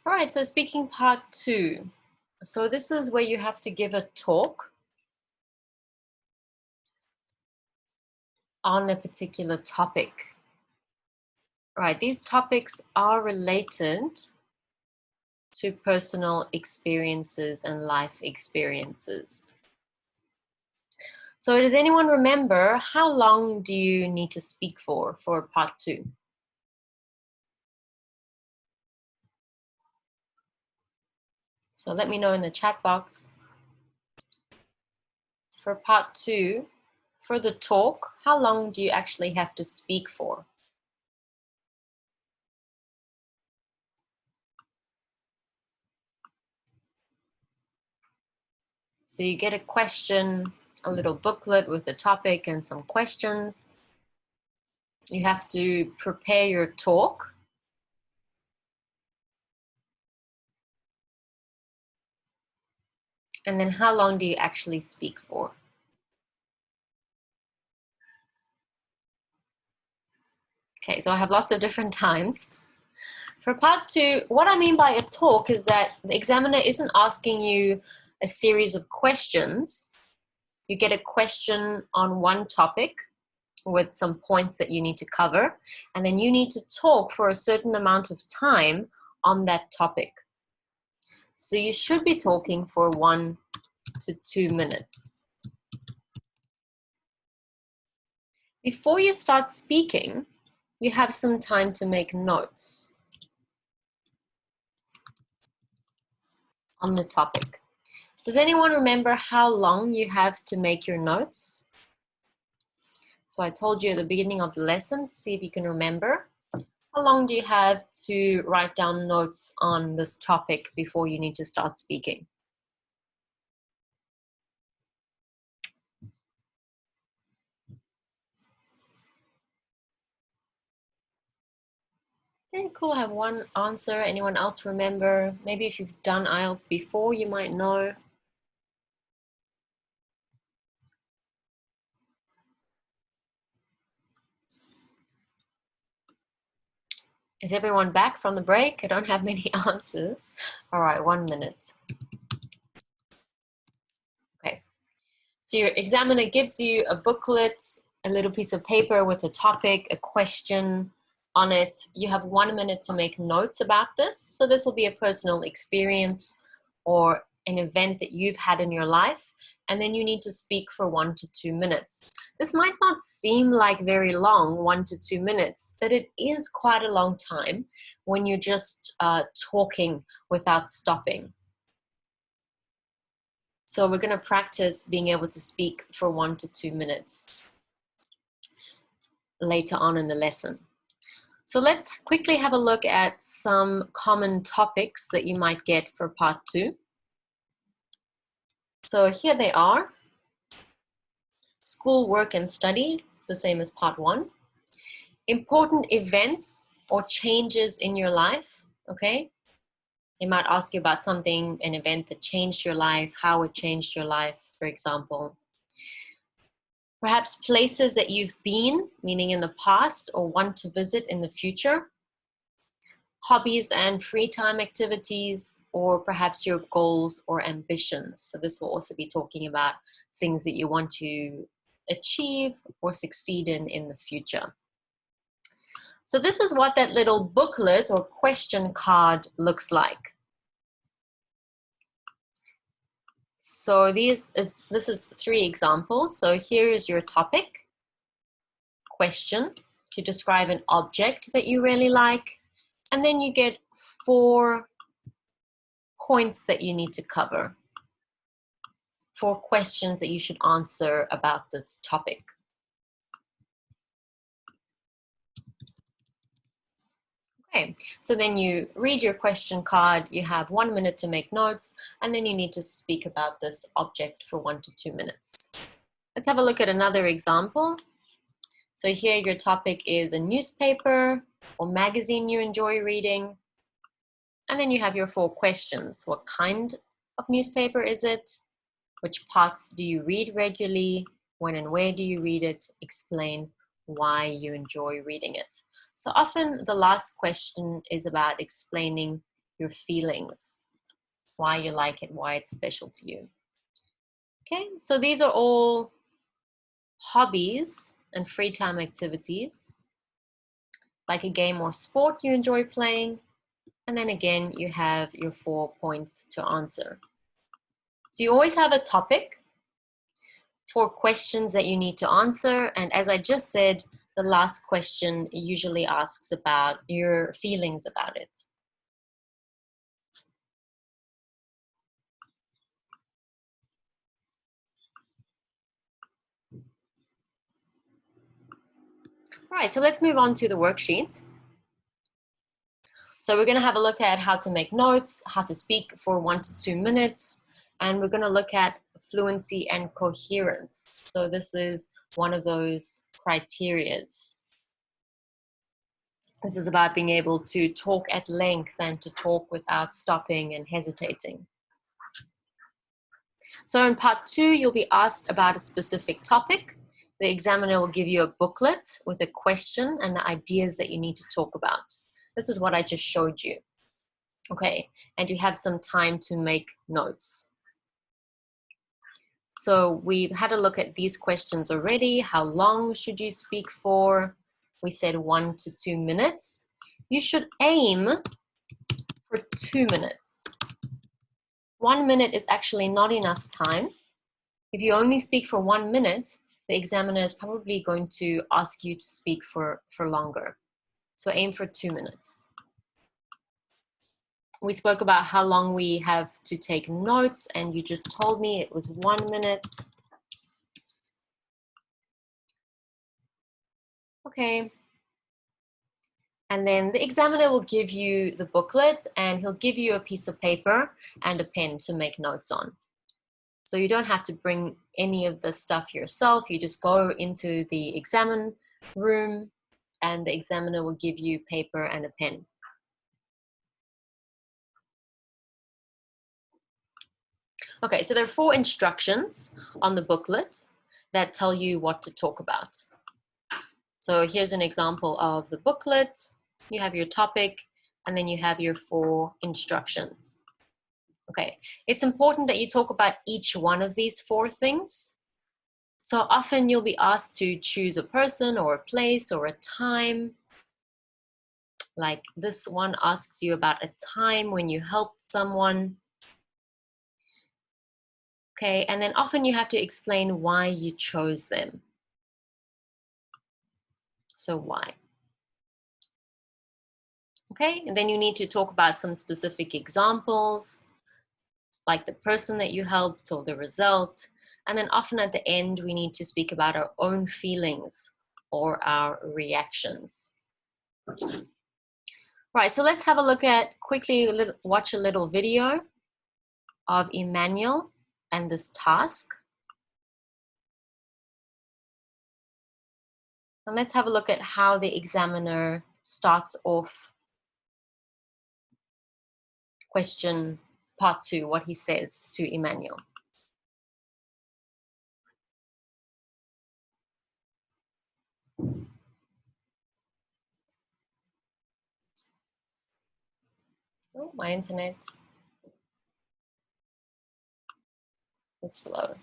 All right, so speaking part 2. So this is where you have to give a talk on a particular topic. All right, these topics are related to personal experiences and life experiences. So does anyone remember how long do you need to speak for part 2? So let me know in the chat box. For part 2, for the talk, how long do you actually have to speak for? So you get a question, a little booklet with a topic and some questions. You have to prepare your talk. And then how long do you actually speak for? Okay, so I have lots of different times. For part 2, what I mean by a talk is that the examiner isn't asking you a series of questions. You get a question on one topic with some points that you need to cover, and then you need to talk for a certain amount of time on that topic. So you should be talking for 1 to 2 minutes. Before you start speaking, you have some time to make notes on the topic. Does anyone remember how long you have to make your notes? So I told you at the beginning of the lesson, see if you can remember. How long do you have to write down notes on this topic before you need to start speaking? Okay, cool. I have one answer. Anyone else remember? Maybe if you've done IELTS before, you might know. Is everyone back from the break? I don't have many answers. All right, 1 minute. Okay. So your examiner gives you a booklet, a little piece of paper with a topic, a question on it. You have 1 minute to make notes about this. So this will be a personal experience or an event that you've had in your life. And then you need to speak for 1 to 2 minutes. This might not seem like very long, 1 to 2 minutes, but it is quite a long time when you're just talking without stopping. So we're going to practice being able to speak for 1 to 2 minutes later on in the lesson. So let's quickly have a look at some common topics that you might get for part 2. So here they are. School, work, and study, the same as part 1. Important events or changes in your life, okay? They might ask you about something, an event that changed your life, how it changed your life, for example. Perhaps places that you've been, meaning in the past, or want to visit in the future. Hobbies and free time activities, or perhaps your goals or ambitions. So this will also be talking about things that you want to achieve or succeed in the future. So this is what that little booklet or question card looks like. So this is 3 examples. So here is your topic, question, to describe an object that you really like, and then you get 4 points that you need to cover, 4 questions that you should answer about this topic. Okay, so then you read your question card, you have 1 minute to make notes, and then you need to speak about this object for 1 to 2 minutes. Let's have a look at another example. So here your topic is a newspaper or magazine you enjoy reading. And then you have your 4 questions. What kind of newspaper is it? Which parts do you read regularly? When and where do you read it? Explain why you enjoy reading it. So often the last question is about explaining your feelings, why you like it, why it's special to you. Okay, so these are all hobbies and free time activities, like a game or sport you enjoy playing. And then again, you have your 4 points to answer. So you always have a topic, 4 questions that you need to answer. And as I just said, the last question usually asks about your feelings about it. All right, so let's move on to the worksheet. So we're going to have a look at how to make notes, how to speak for 1 to 2 minutes, and we're going to look at fluency and coherence. So this is one of those criterias. This is about being able to talk at length and to talk without stopping and hesitating. So in part 2, you'll be asked about a specific topic. The examiner will give you a booklet with a question and the ideas that you need to talk about. This is what I just showed you. Okay, and you have some time to make notes. So we've had a look at these questions already. How long should you speak for? We said 1 to 2 minutes. You should aim for 2 minutes. 1 minute is actually not enough time. If you only speak for 1 minute, the examiner is probably going to ask you to speak for longer. So aim for 2 minutes. We spoke about how long we have to take notes, and you just told me it was 1 minute. Okay. And then the examiner will give you the booklet, and he'll give you a piece of paper and a pen to make notes on. So you don't have to bring any of the stuff yourself. You just go into the exam room, and the examiner will give you paper and a pen. Okay, so there are 4 instructions on the booklet that tell you what to talk about. So here's an example of the booklet. You have your topic, and then you have your 4 instructions. Okay, it's important that you talk about each one of these 4 things. So often you'll be asked to choose a person or a place or a time. Like this one asks you about a time when you helped someone. Okay, and then often you have to explain why you chose them. So why? Okay, and then you need to talk about some specific examples, like the person that you helped or the result. And then often at the end, we need to speak about our own feelings or our reactions. Right, so let's have a look at, quickly watch a little video of Emmanuel and this task. And let's have a look at how the examiner starts off question part 2, what he says to Emmanuel. Oh, my internet is slow.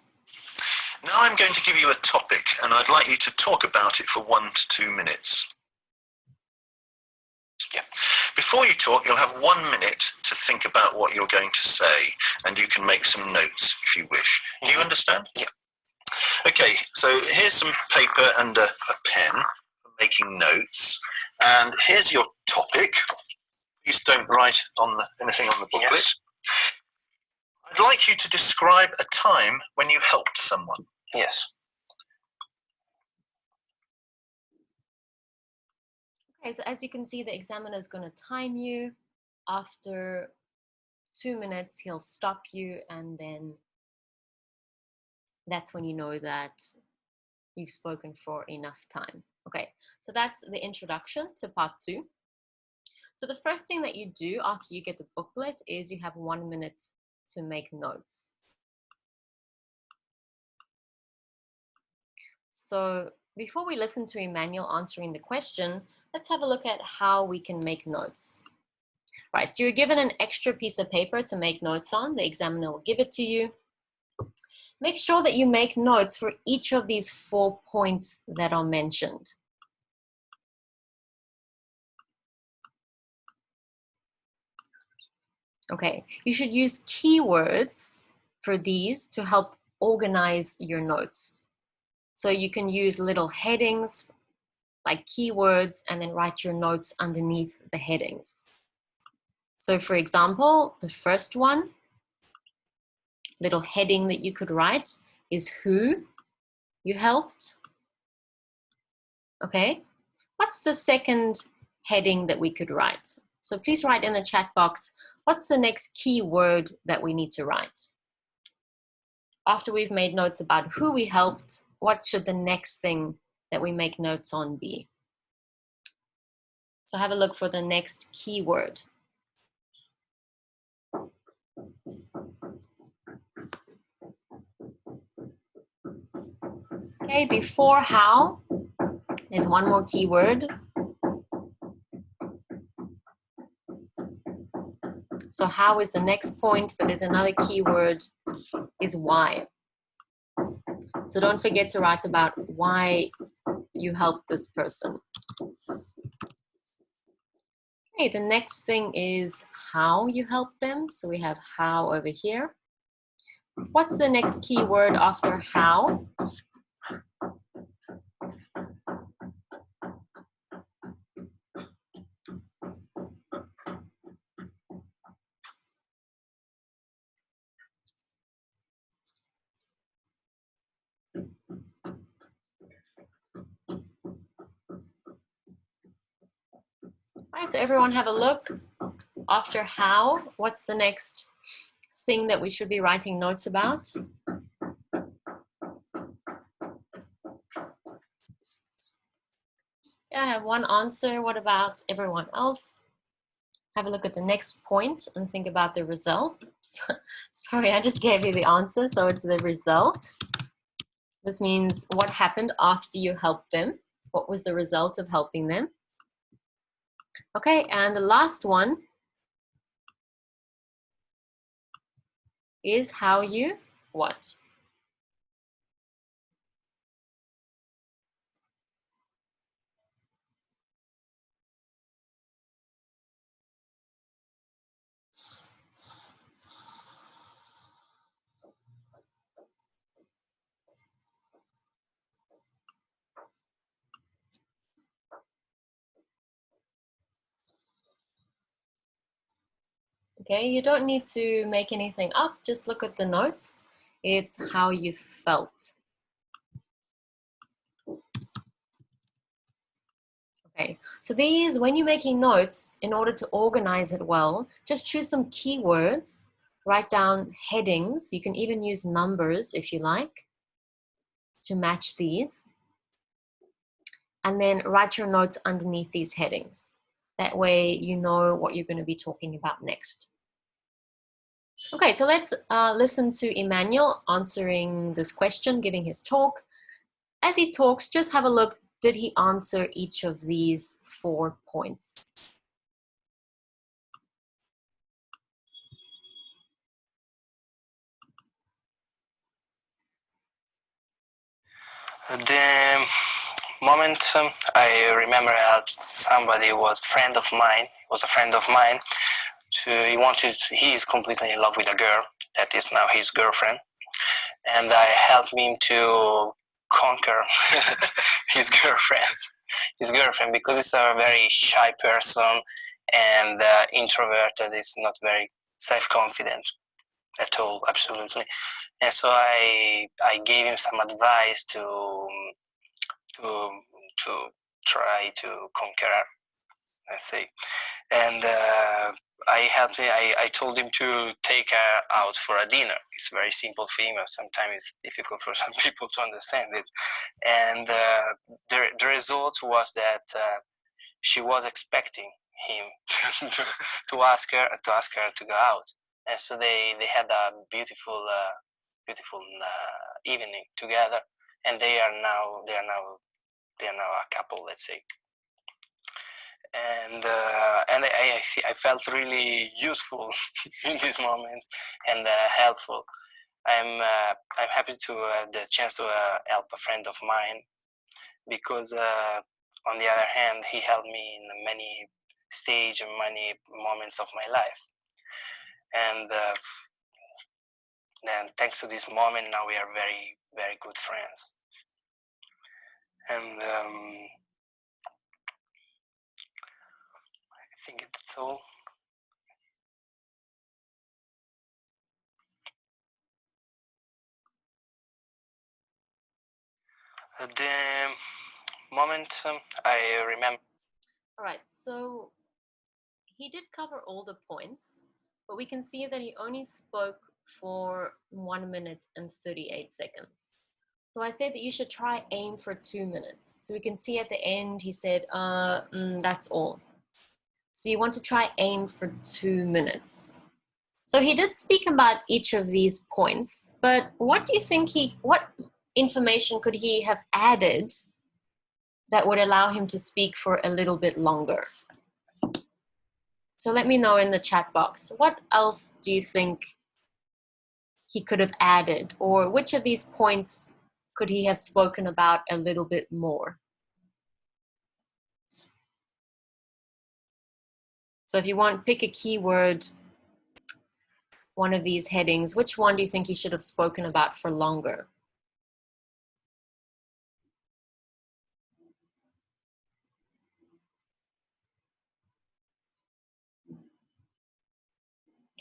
Now I'm going to give you a topic, and I'd like you to talk about it for 1 to 2 minutes. Yeah. Before you talk, you'll have 1 minute to think about what you're going to say, and you can make some notes if you wish. Do you understand? Yeah. Okay, so here's some paper and a pen for making notes, and here's your topic. Please don't write on anything on the booklet. Yes. I'd like you to describe a time when you helped someone. Yes. Okay, so as you can see, the examiner is going to time you. After 2 minutes, he'll stop you, and then that's when you know that you've spoken for enough time. Okay, so that's the introduction to part 2. So the first thing that you do after you get the booklet is you have 1 minute to make notes. So before we listen to Emmanuel answering the question, let's have a look at how we can make notes. Right, so you're given an extra piece of paper to make notes on. The examiner will give it to you. Make sure that you make notes for each of these 4 points that are mentioned. Okay, you should use keywords for these to help organize your notes. So you can use little headings like keywords and then write your notes underneath the headings. So for example, the first one, little heading that you could write is who you helped. Okay, what's the second heading that we could write? So please write in the chat box, what's the next keyword that we need to write? After we've made notes about who we helped, what should the next thing that we make notes on be? So have a look for the next keyword. Okay, before how, there's one more keyword. So how is the next point, but there's another keyword, is why. So don't forget to write about why you helped this person. Okay, the next thing is how you helped them. So we have how over here. What's the next keyword after how? All right, so everyone have a look. After how, what's the next thing that we should be writing notes about? Yeah, I have one answer. What about everyone else? Have a look at the next point and think about the result. Sorry, I just gave you the answer. So it's the result. This means what happened after you helped them. What was the result of helping them? Okay, and the last one is how you what? Okay, you don't need to make anything up, just look at the notes. It's how you felt. Okay, so these, when you're making notes, in order to organize it well, just choose some keywords, write down headings. You can even use numbers if you like to match these. And then write your notes underneath these headings. That way you know what you're going to be talking about next. Okay, so let's listen to Emmanuel answering this question, giving his talk. As he talks, just have a look. Did he answer each of these 4 points? The moment I remember how somebody was a friend of mine, he is completely in love with a girl that is now his girlfriend, and I helped him to conquer his girlfriend because he's a very shy person and introverted, is not very self-confident at all, absolutely. And so I gave him some advice to try to conquer her, let's say. And I told him to take her out for a dinner. It's very simple thing, but sometimes it's difficult for some people to understand it. And the result was that she was expecting him to ask her to go out, and so they had a beautiful evening together, and they are now a couple, let's say. And I felt really useful in this moment and helpful. I'm happy to have the chance to help a friend of mine, because on the other hand, he helped me in many stages and many moments of my life. And then thanks to this moment, now we are very, very good friends. And I think that's all. The moment I remember. All right, so he did cover all the points, but we can see that he only spoke for 1 minute and 38 seconds. So I said that you should try aim for 2 minutes. So we can see at the end, he said, that's all. So you want to try aim for 2 minutes. So he did speak about each of these points, but what do you think what information could he have added that would allow him to speak for a little bit longer? So let me know in the chat box. What else do you think he could have added, or which of these points could he have spoken about a little bit more? So if you want, pick a keyword, one of these headings, which one do you think he should have spoken about for longer?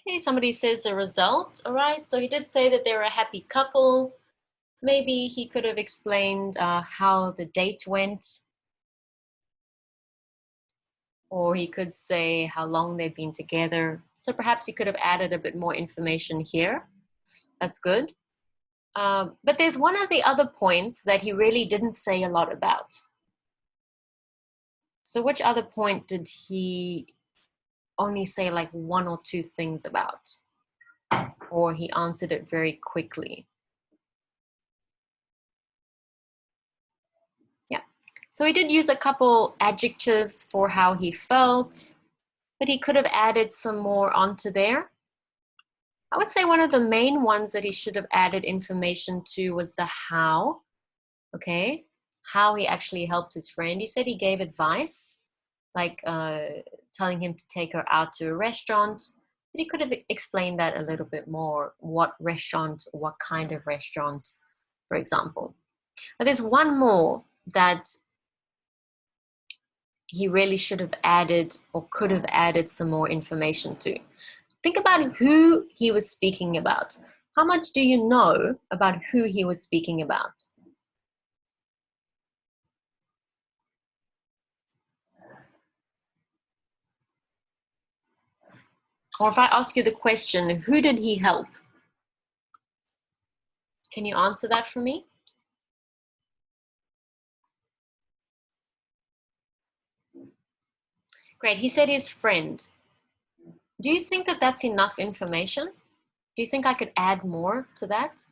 Okay, somebody says the result. All right, so he did say that they're a happy couple. Maybe he could have explained how the date went. Or he could say how long they've been together. So perhaps he could have added a bit more information here. That's good. But there's one of the other points that he really didn't say a lot about. So which other point did he only say like 1 or 2 things about? Or he answered it very quickly? Yeah. So he did use a couple adjectives for how he felt, but he could have added some more onto there. I would say one of the main ones that he should have added information to was the how, okay? How he actually helped his friend. He said he gave advice, like telling him to take her out to a restaurant, but he could have explained that a little bit more, what restaurant, what kind of restaurant, for example. But there's one more that he really should have added or could have added some more information to. Think about who he was speaking about. How much do you know about who he was speaking about? Or if I ask you the question, who did he help? Can you answer that for me? Great, he said his friend. Do you think that that's enough information? Do you think I could add more to that?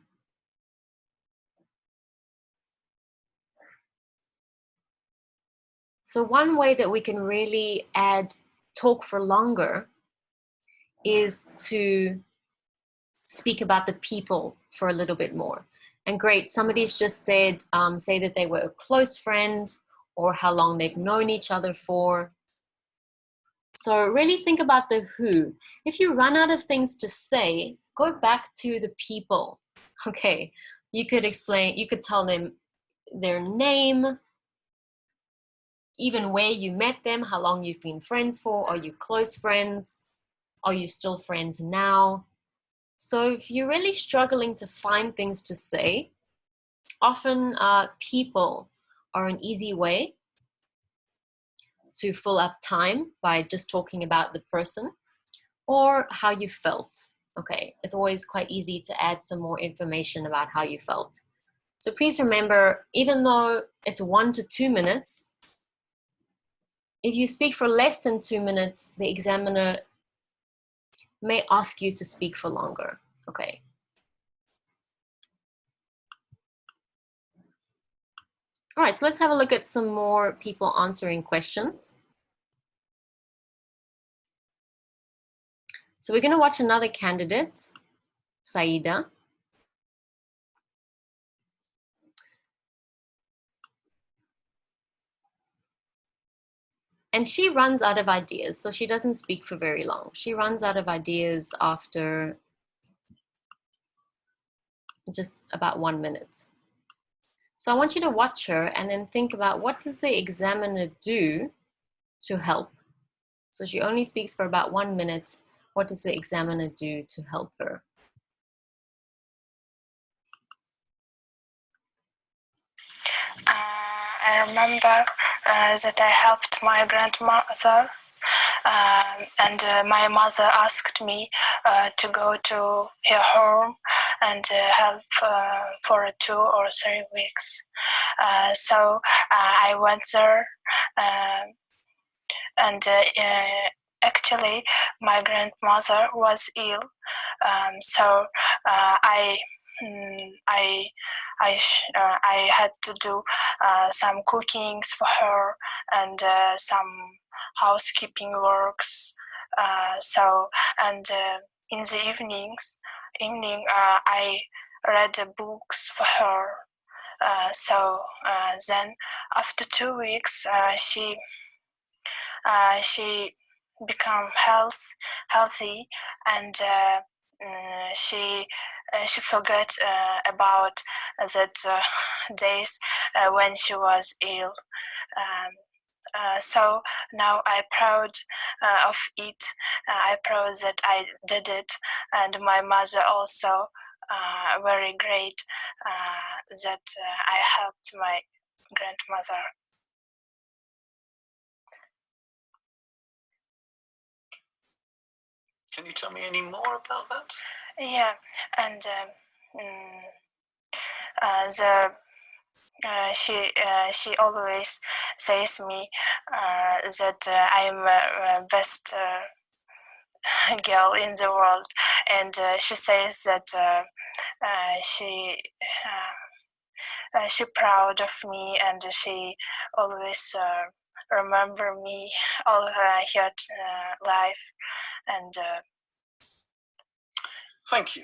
So one way that we can really talk for longer is to speak about the people for a little bit more. And great, somebody's just said, say that they were a close friend or how long they've known each other for. So really think about the who. If you run out of things to say, go back to the people. Okay, you could explain, you could tell them their name, even where you met them, how long you've been friends for, are you close friends? Are you still friends now? So if you're really struggling to find things to say, often people are an easy way to fill up time by just talking about the person or how you felt. Okay, it's always quite easy to add some more information about how you felt. So please remember, even though it's 1 to 2 minutes, if you speak for less than 2 minutes, the examiner may ask you to speak for longer. Okay. All right, so let's have a look at some more people answering questions. So we're going to watch another candidate, Saida. And she runs out of ideas, so she doesn't speak for very long. She runs out of ideas after just about 1 minute. So I want you to watch her and then think about, what does the examiner do to help? So she only speaks for about 1 minute. What does the examiner do to help her? I remember that I helped my grandmother, and my mother asked me to go to her home and help for 2 or 3 weeks. So I went there, and actually my grandmother was ill, so I had to do some cookings for her and some housekeeping works. In the evening, I read books for her. Then after 2 weeks, she became healthy, and she forgot about that days when she was ill. So now I'm proud of it. I'm proud that I did it, and my mother also very great that I helped my grandmother. Can you tell me any more about that? Yeah, and she always says me that I'm best girl in the world, and she says that she proud of me, and she always remember me all her life. And Thank you.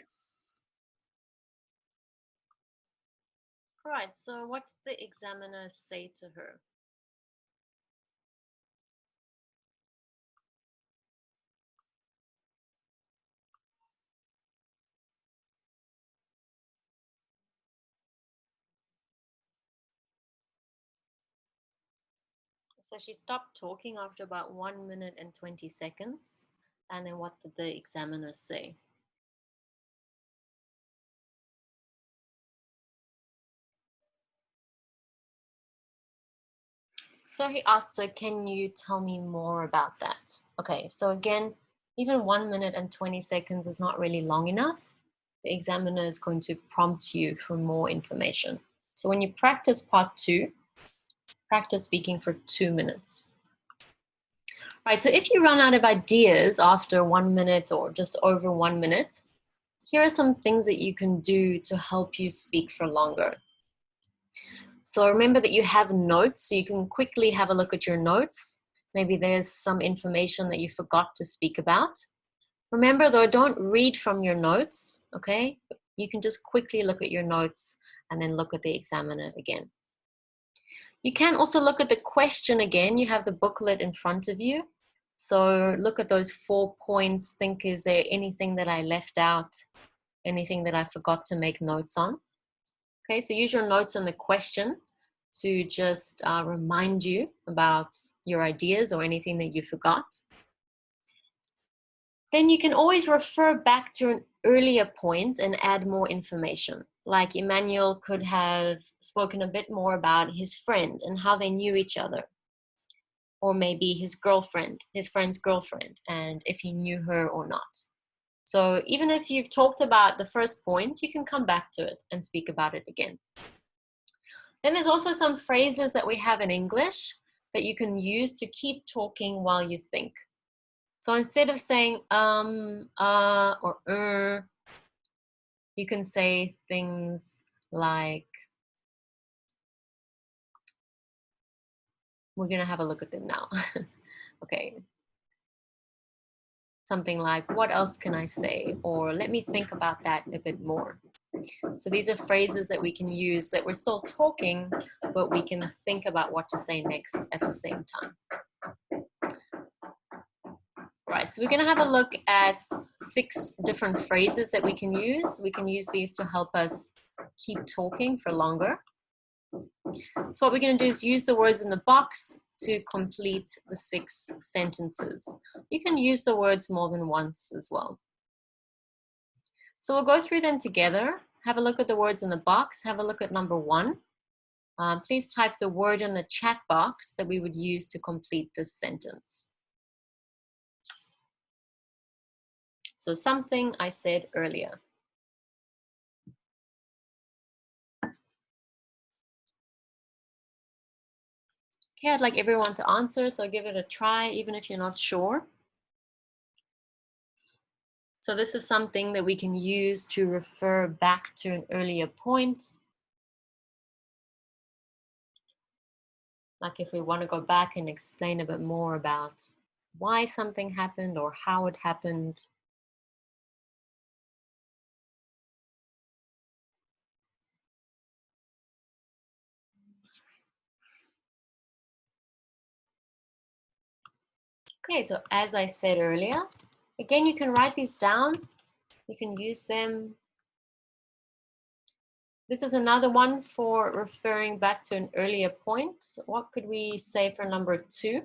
All right, so what did the examiner say to her? So she stopped talking after about 1 minute and 20 seconds. And then what did the examiner say? So he asked her, can you tell me more about that? Okay, so again, even 1 minute and 20 seconds is not really long enough. The examiner is going to prompt you for more information. So when you practice part 2, practice speaking for 2 minutes. Right, so if you run out of ideas after 1 minute or just over 1 minute, here are some things that you can do to help you speak for longer. So remember that you have notes, so you can quickly have a look at your notes. Maybe there's some information that you forgot to speak about. Remember though, don't read from your notes, okay? You can just quickly look at your notes and then look at the examiner again. You can also look at the question again. You have the booklet in front of you. So look at those 4 points. Think, is there anything that I left out? Anything that I forgot to make notes on? Okay, so use your notes on the question to just remind you about your ideas or anything that you forgot. Then you can always refer back to an earlier point and add more information. Like Emmanuel could have spoken a bit more about his friend and how they knew each other. Or maybe his girlfriend, his friend's girlfriend, and if he knew her or not. So even if you've talked about the first point, you can come back to it and speak about it again. Then there's also some phrases that we have in English that you can use to keep talking while you think. So instead of saying or you can say things like, we're gonna have a look at them now. Okay. Something like, what else can I say? Or let me think about that a bit more. So these are phrases that we can use that we're still talking, but we can think about what to say next at the same time. Right, so we're going to have a look at 6 different phrases that we can use. We can use these to help us keep talking for longer. So what we're going to do is use the words in the box to complete the 6 sentences. You can use the words more than once as well. So we'll go through them together. Have a look at the words in the box. Have a look at number 1. Please type the word in the chat box that we would use to complete this sentence. So something I said earlier. Okay, I'd like everyone to answer, so give it a try, even if you're not sure. So this is something that we can use to refer back to an earlier point. Like if we want to go back and explain a bit more about why something happened or how it happened. Okay, so as I said earlier, again, you can write these down. You can use them. This is another one for referring back to an earlier point. What could we say for number 2?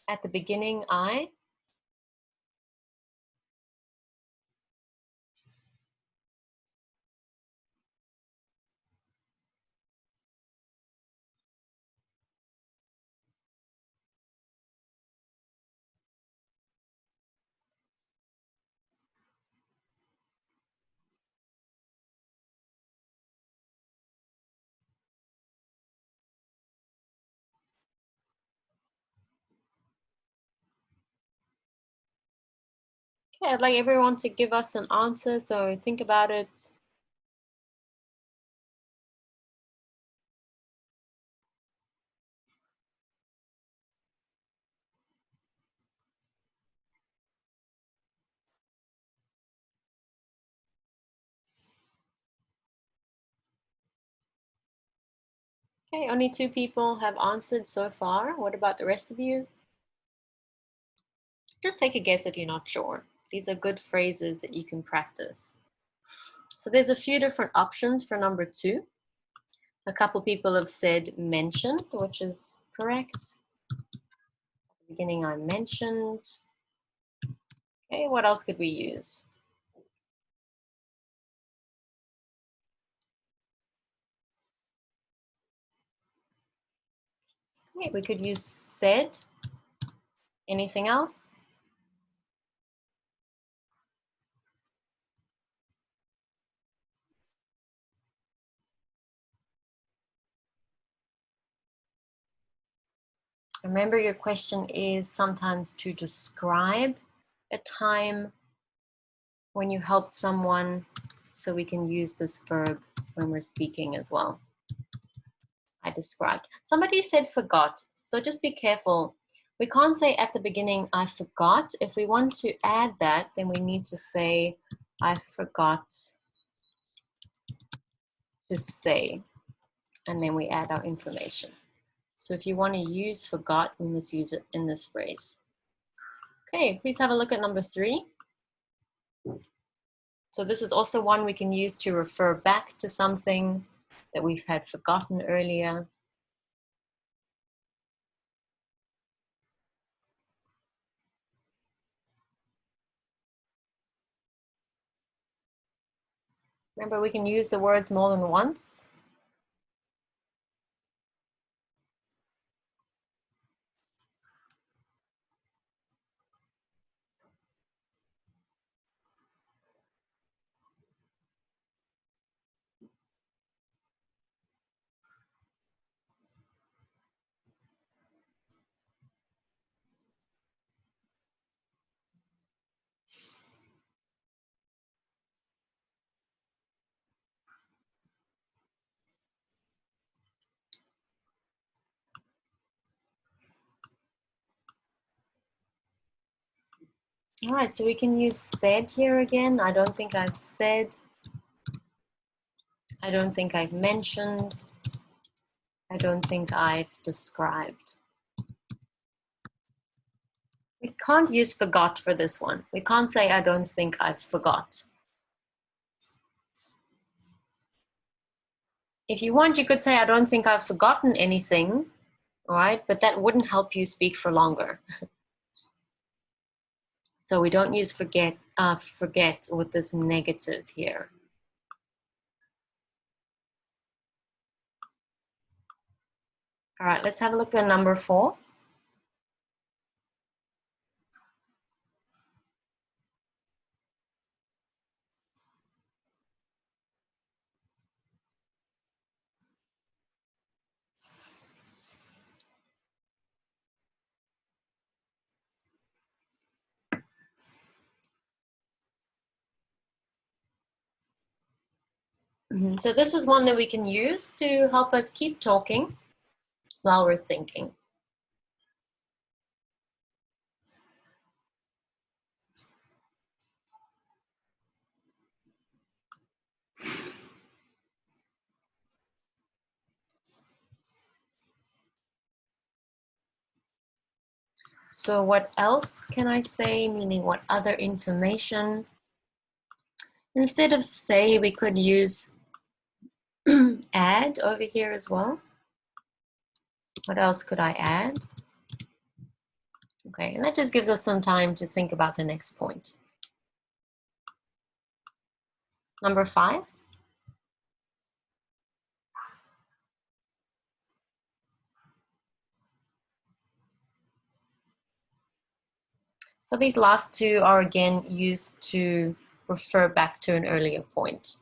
At the beginning, I. Okay, I'd like everyone to give us an answer, so think about it. Okay, only 2 people have answered so far. What about the rest of you? Just take a guess if you're not sure. These are good phrases that you can practice. So there's a few different options for number 2. A couple people have said mentioned, which is correct. At the beginning I mentioned. Okay, what else could we use? Okay, we could use said. Anything else? Remember, your question is sometimes to describe a time when you helped someone, so we can use this verb when we're speaking as well. I described. Somebody said forgot, so just be careful. We can't say at the beginning, I forgot. If we want to add that, then we need to say, I forgot to say, and then we add our information. So if you want to use forgot, we must use it in this phrase. Okay, please have a look at number 3. So this is also one we can use to refer back to something that we've had forgotten earlier. Remember, we can use the words more than once. All right, so we can use said here again. I don't think I've said. I don't think I've mentioned. I don't think I've described. We can't use forgot for this one. We can't say I don't think I've forgot. If you want, you could say I don't think I've forgotten anything, all right? But that wouldn't help you speak for longer. So we don't use forget with this negative here. All right, let's have a look at number 4. So this is one that we can use to help us keep talking while we're thinking. So what else can I say, meaning what other information? Instead of say, we could use add over here as well. What else could I add? Okay, and that just gives us some time to think about the next point. Number 5. So these last 2 are again used to refer back to an earlier point.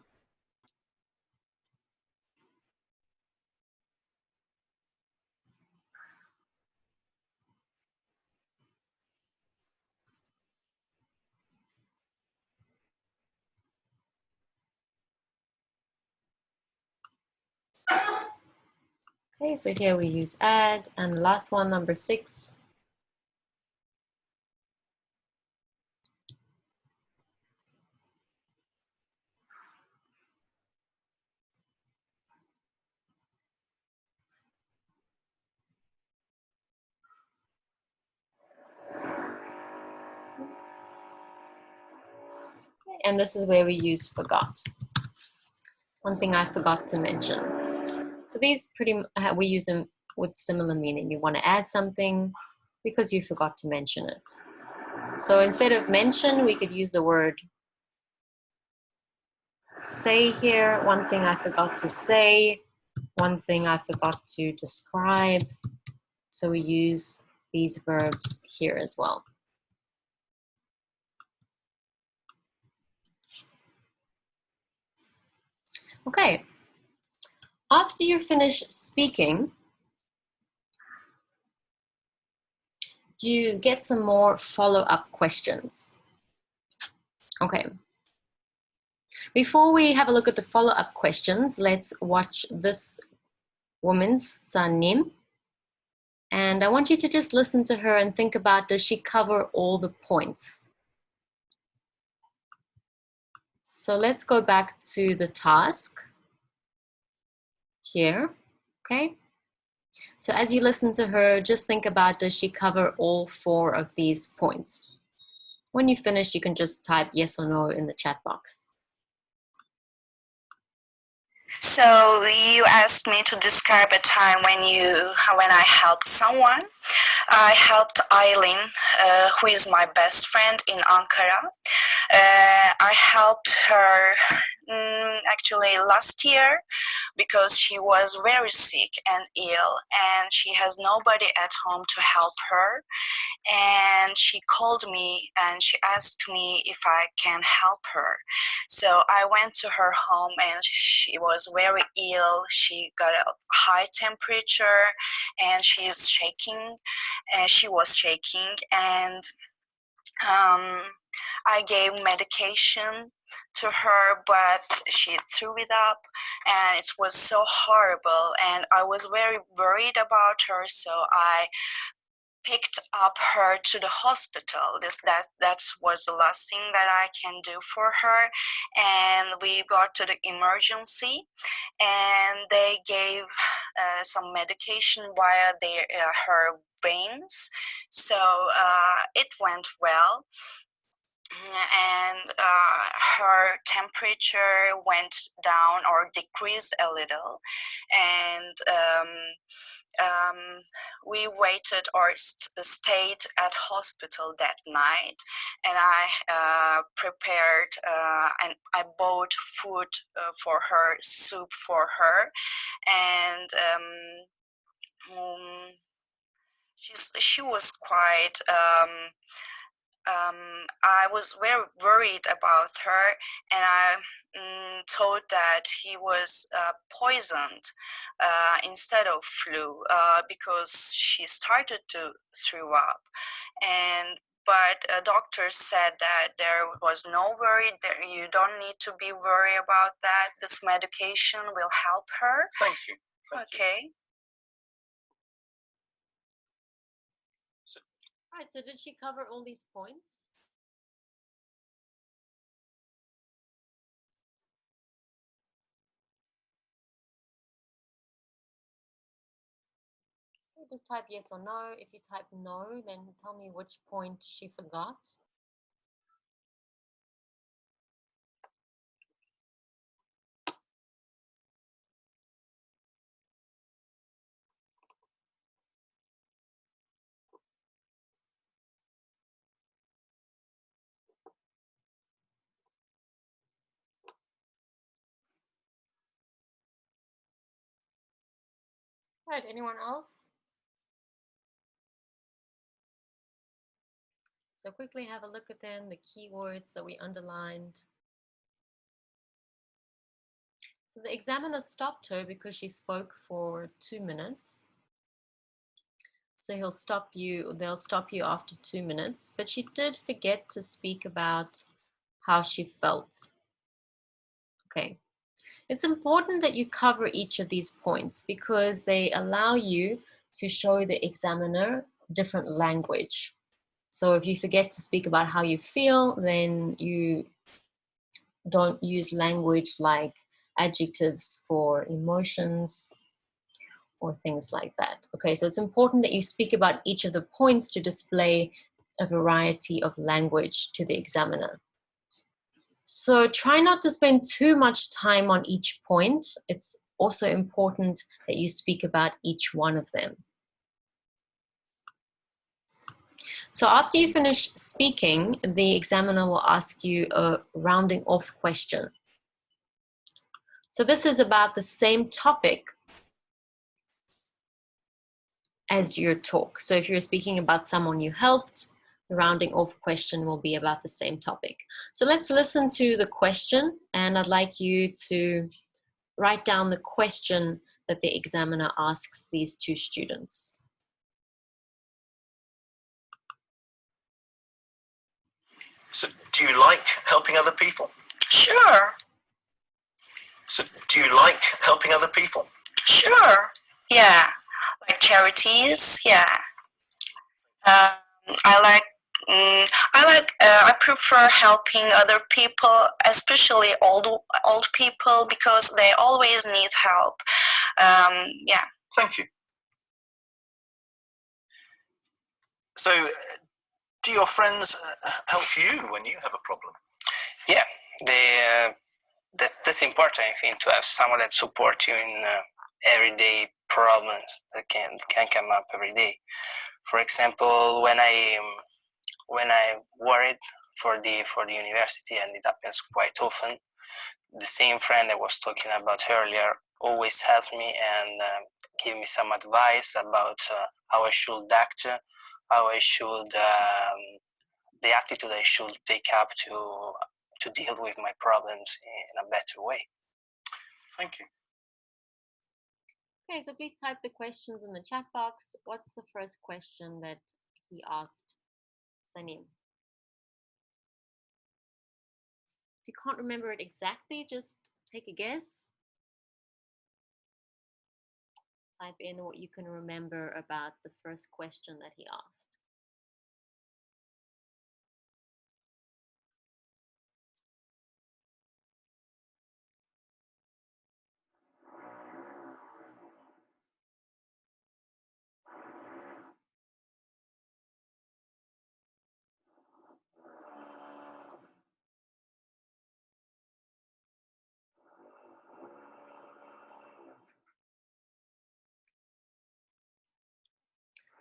Okay, so here we use add, and the last one, number 6. And this is where we use forgot. One thing I forgot to mention. So these we use them with similar meaning. You want to add something because you forgot to mention it. So instead of mention, we could use the word say here. One thing I forgot to say. One thing I forgot to describe. So we use these verbs here as well. Okay. After you finish speaking, you get some more follow-up questions. Okay. Before we have a look at the follow-up questions, let's watch this woman's Sanim. And I want you to just listen to her and think about, does she cover all the points? So let's go back to the task here, okay? So as you listen to her, just think about, does she cover all 4 of these points? When you finish, you can just type yes or no in the chat box. So you asked me to describe a time when I helped someone. I helped Eileen, who is my best friend in Ankara. I helped her actually last year because she was very sick and ill, and she has nobody at home to help her. And she called me and she asked me if I can help her. So I went to her home, and she was very ill. She got a high temperature and she was shaking, and I gave medication to her, but she threw it up, and it was so horrible, and I was very worried about her. So I picked up her to the hospital. That was the last thing that I can do for her. And we got to the emergency, and they gave some medication via her veins. So it went well. And her temperature went down or decreased a little, and we waited or stayed at hospital that night. And I prepared and I bought food for her, soup for her, and she was quite I was very worried about her, and I thought that he was poisoned instead of flu, because she started to throw up. But a doctor said that there was no worry, that you don't need to be worried about that. This medication will help her. Thank you. Okay. Right, so did she cover all these points? Just type yes or no. If you type no, then tell me which point she forgot. Right, anyone else? So quickly have a look at them, the keywords that we underlined. So the examiner stopped her because she spoke for 2 minutes. So they'll stop you after 2 minutes, but she did forget to speak about how she felt. Okay. It's important that you cover each of these points because they allow you to show the examiner different language. So if you forget to speak about how you feel, then you don't use language like adjectives for emotions or things like that. Okay, so it's important that you speak about each of the points to display a variety of language to the examiner. So try not to spend too much time on each point. It's also important that you speak about each one of them. So after you finish speaking, the examiner will ask you a rounding off question. So this is about the same topic as your talk. So if you're speaking about someone you helped, the rounding off question will be about the same topic. So let's listen to the question, and I'd like you to write down the question that the examiner asks these two students. So do you like helping other people? Sure. So do you like helping other people? Sure. Yeah. Like charities. Yeah. I prefer helping other people, especially old people, because they always need help. Yeah. Thank you. So do your friends help you when you have a problem? Yeah, that's important, I think, to have someone that supports you in everyday problems that can come up every day. For example, when I worried for the university, and it happens quite often, the same friend I was talking about earlier always helps me and give me some advice about how I should act, how I should the attitude I should take up to deal with my problems in a better way. Thank you. Okay, so please type the questions in the chat box. What's the first question that he asked Sanim? If you can't remember it exactly, just take a guess. Type in what you can remember about the first question that he asked.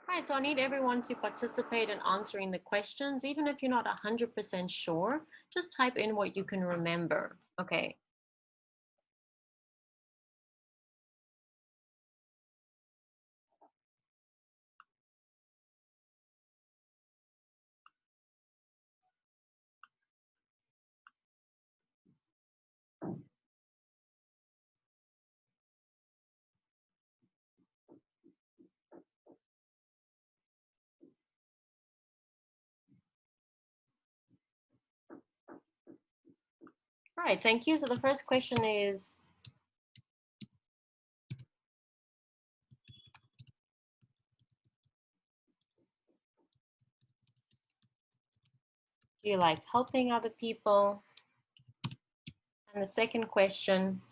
Right, so I need everyone to participate in answering the questions. Even if you're not 100% sure, just type in what you can remember. Okay. All right, thank you. So the first question is, do you like helping other people? And the second question,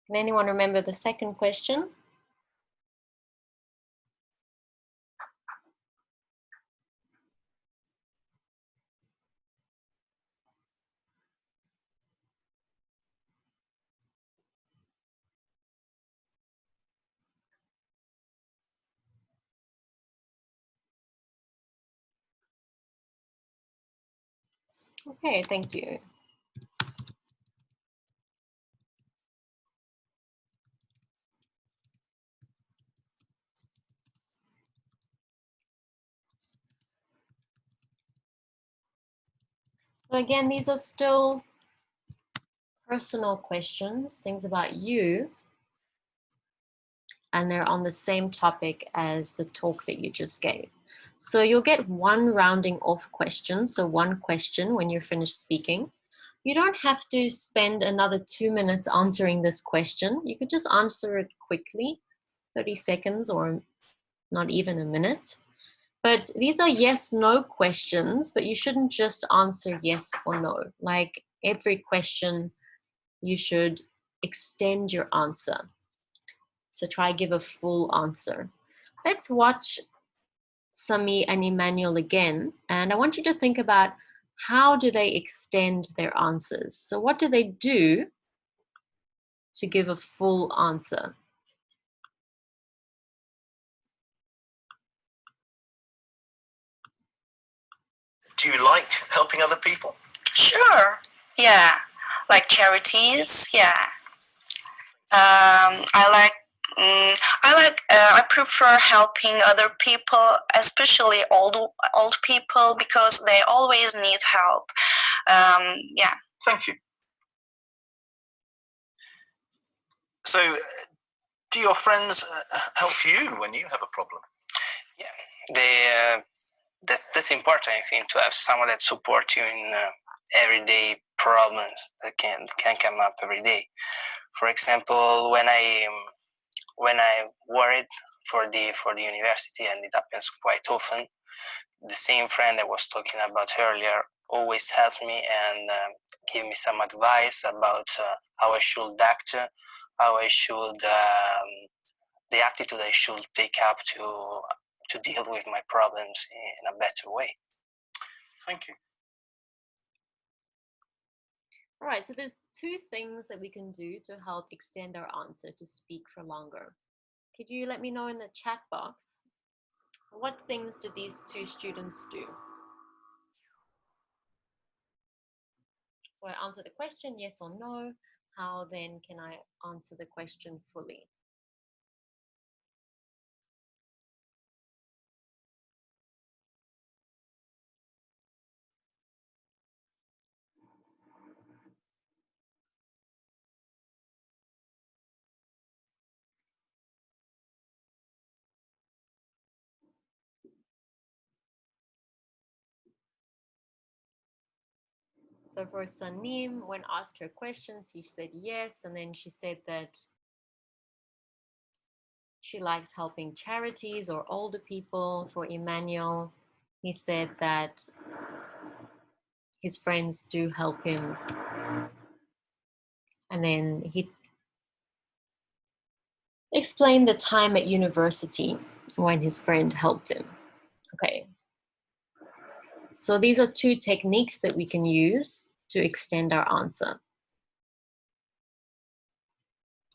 can anyone remember the second question? Okay, thank you. So again, these are still personal questions, things about you. and they're on the same topic as the talk that you just gave. So you'll get one rounding off question, so one question when you're finished speaking. You don't have to spend another 2 minutes answering this question. You could just answer it quickly, 30 seconds or not even a minute. But these are yes/no questions, but you shouldn't just answer yes or no. Like every question, you should extend your answer. So try give a full answer. Let's watch Sami and Emmanuel again. And I want you to think about how do they extend their answers? So what do they do to give a full answer? Do you like helping other people? Sure. Yeah. Like charities. Yeah. I prefer helping other people, especially old people, because they always need help. Yeah. Thank you. So, do your friends help you when you have a problem? Yeah, that's important. I think to have someone that supports you in everyday problems that can come up every day. For example, when I worried for the university, and it happens quite often, the same friend I was talking about earlier always helps me and give me some advice about how I should act, how I should the attitude I should take up to deal with my problems in a better way. Thank you. All right, so there's two things that we can do to help extend our answer to speak for longer. Could you let me know in the chat box, what things did these two students do? So I answer the question, yes or no. How then can I answer the question fully? So for Sanim, when asked her questions, she said yes, and then she said that she likes helping charities or older people. For Emmanuel, he said that his friends do help him. And then he explained the time at university when his friend helped him. Okay. So these are two techniques that we can use to extend our answer.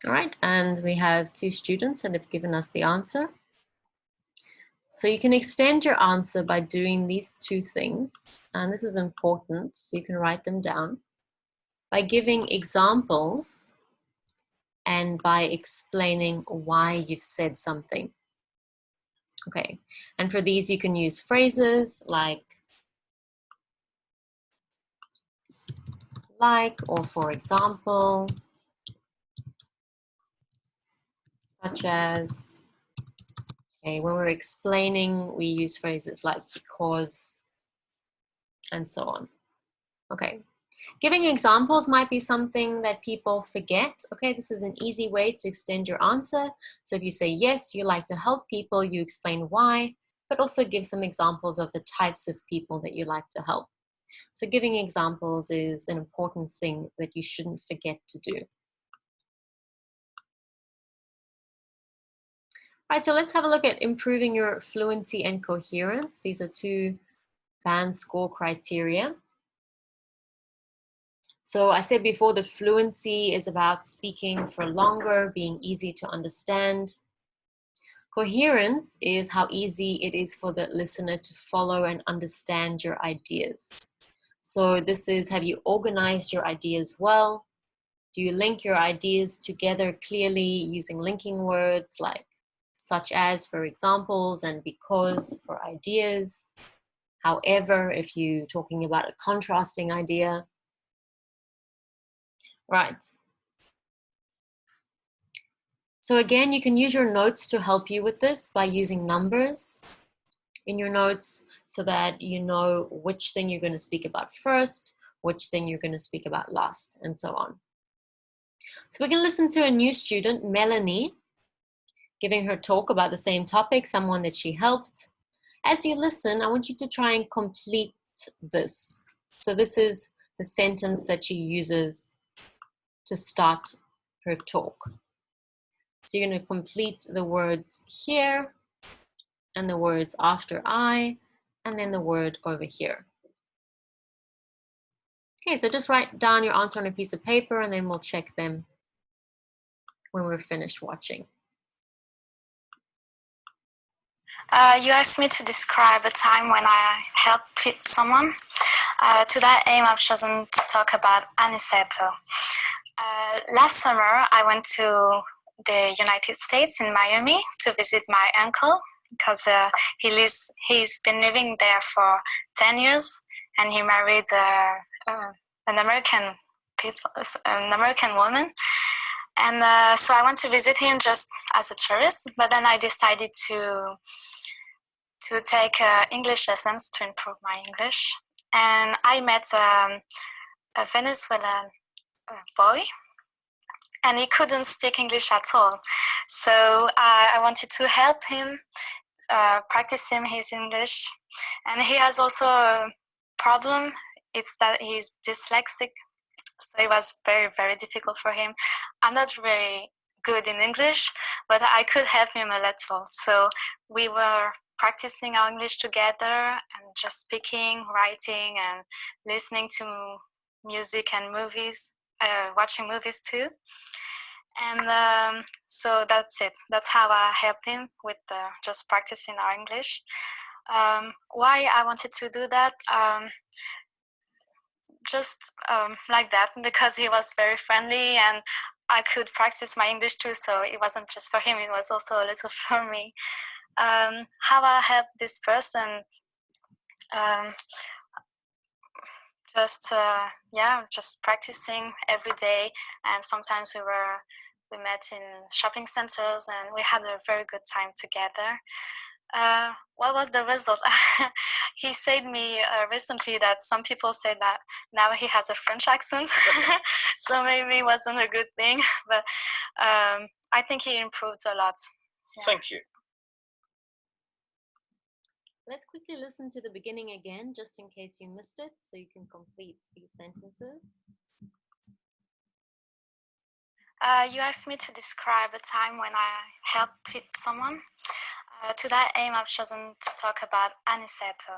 All right, and we have two students that have given us the answer. So you can extend your answer by doing these two things, and this is important, so you can write them down, by giving examples and by explaining why you've said something. Okay, and for these you can use phrases like, or for example, such as, okay, when we're explaining, we use phrases like because, and so on. Okay, giving examples might be something that people forget. Okay, this is an easy way to extend your answer. So if you say yes, you like to help people, you explain why, but also give some examples of the types of people that you like to help. So giving examples is an important thing that you shouldn't forget to do. All right, so let's have a look at improving your fluency and coherence. These are two band score criteria. So I said before, the fluency is about speaking for longer, being easy to understand. Coherence is how easy it is for the listener to follow and understand your ideas. So this is, have you organized your ideas well? Do you link your ideas together clearly using linking words like such as for examples and because for ideas? However, if you're talking about a contrasting idea. Right. So again, you can use your notes to help you with this by using numbers in your notes so that you know which thing you're going to speak about first, which thing you're going to speak about last, and so on. So we're going to listen to a new student, Melanie, giving her talk about the same topic, someone that she helped. As you listen, I want you to try and complete this. So this is the sentence that she uses to start her talk. So you're going to complete the words here, and the words after I, and then the word over here. Okay, so just write down your answer on a piece of paper, and then we'll check them when we're finished watching. You asked me to describe a time when I helped someone. To that aim, I've chosen to talk about Aniceto. Last summer, I went to the United States in Miami to visit my uncle because he's been living there for 10 years, and he married an American woman. And so I went to visit him just as a tourist, but then I decided to take English lessons to improve my English. And I met a Venezuelan boy, and he couldn't speak English at all. So I wanted to help him practicing his English. And he has also a problem. It's that he's dyslexic. So it was very, very difficult for him. I'm not very good in English, but I could help him a little. So we were practicing our English together and just speaking, writing, and listening to music and movies, watching movies too. And so that's it. That's how I helped him with just practicing our English. Why I wanted to do that? Just like that, because he was very friendly and I could practice my English too, so it wasn't just for him, it was also a little for me. How I helped this person? Just practicing every day, and sometimes we met in shopping centers and we had a very good time together. What was the result? He said me recently that some people say that now he has a French accent, so maybe it wasn't a good thing, but I think he improved a lot. Yeah. Thank you. Let's quickly listen to the beginning again, just in case you missed it, so you can complete these sentences. You asked me to describe a time when I helped someone. To that aim, I've chosen to talk about Aniceto.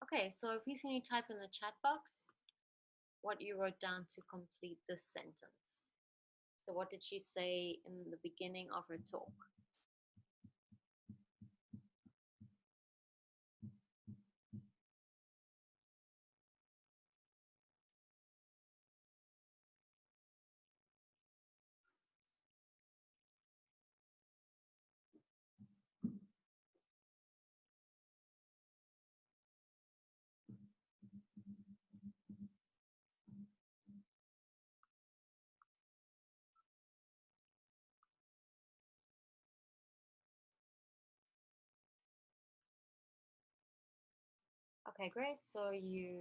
Okay, so please can you type in the chat box what you wrote down to complete this sentence? So what did she say in the beginning of her talk? Okay, great. So you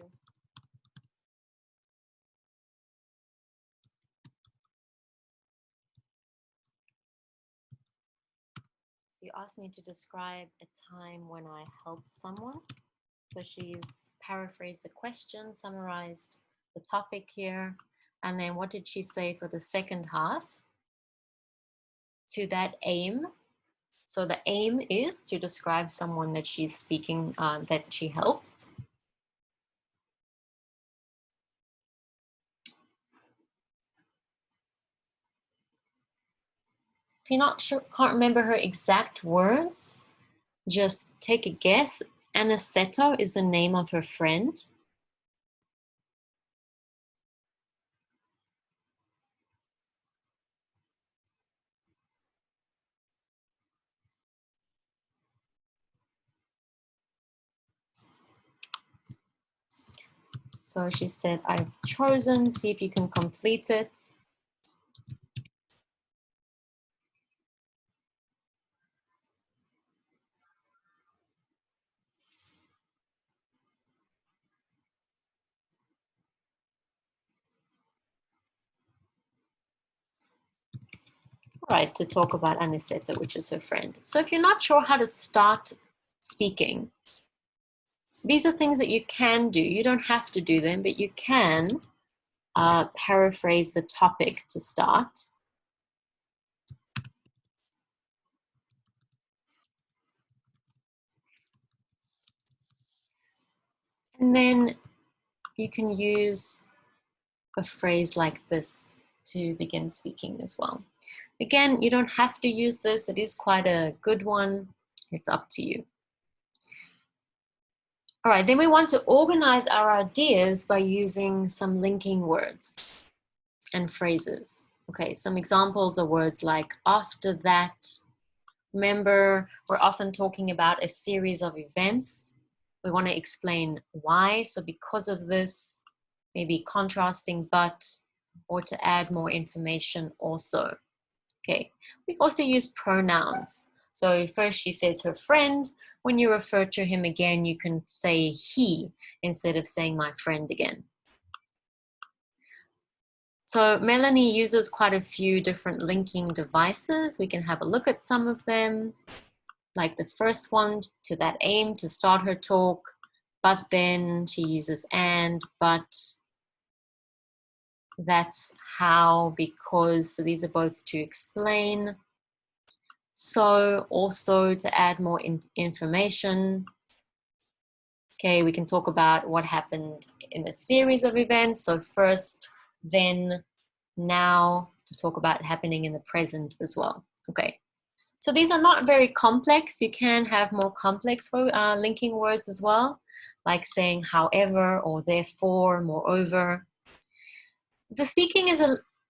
asked me to describe a time when I helped someone. So she's paraphrased the question, summarized the topic here, and then what did she say for the second half? To that aim. So the aim is to describe someone that she's speaking, that she helped. If you're not sure, can't remember her exact words, just take a guess. Aniceto is the name of her friend. So she said, I've chosen. See if you can complete it. Right, to talk about Aniseta, which is her friend. So if you're not sure how to start speaking, these are things that you can do. You don't have to do them, but you can paraphrase the topic to start. And then you can use a phrase like this to begin speaking as well. Again, you don't have to use this. It is quite a good one. It's up to you. All right, then we want to organize our ideas by using some linking words and phrases. Okay, some examples are words like after that. Remember, we're often talking about a series of events. We want to explain why. So because of this, maybe contrasting but, or to add more information also. Okay, we also use pronouns. So first she says her friend. When you refer to him again, you can say he instead of saying my friend again. So Melanie uses quite a few different linking devices. We can have a look at some of them, like the first one, to that aim, to start her talk, but then she uses and, but, that's how, because, so these are both to explain. So also to add more information. Okay, we can talk about what happened in a series of events. So first, then, now, to talk about happening in the present as well. Okay, so these are not very complex. You can have more complex linking words as well, like saying however or therefore, moreover. The speaking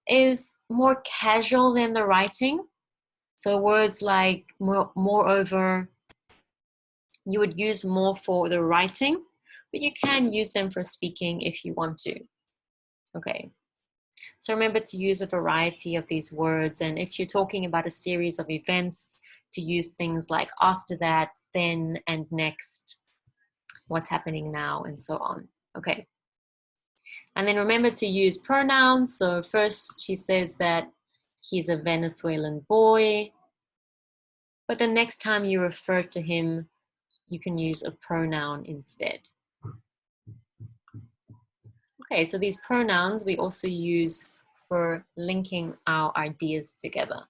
is more casual than the writing. So words like moreover, you would use more for the writing, but you can use them for speaking if you want to. Okay. So remember to use a variety of these words. And if you're talking about a series of events, to use things like after that, then, and next, what's happening now, and so on. Okay. And then remember to use pronouns. So first she says that he's a Venezuelan boy, but the next time you refer to him, you can use a pronoun instead. Okay, so these pronouns we also use for linking our ideas together.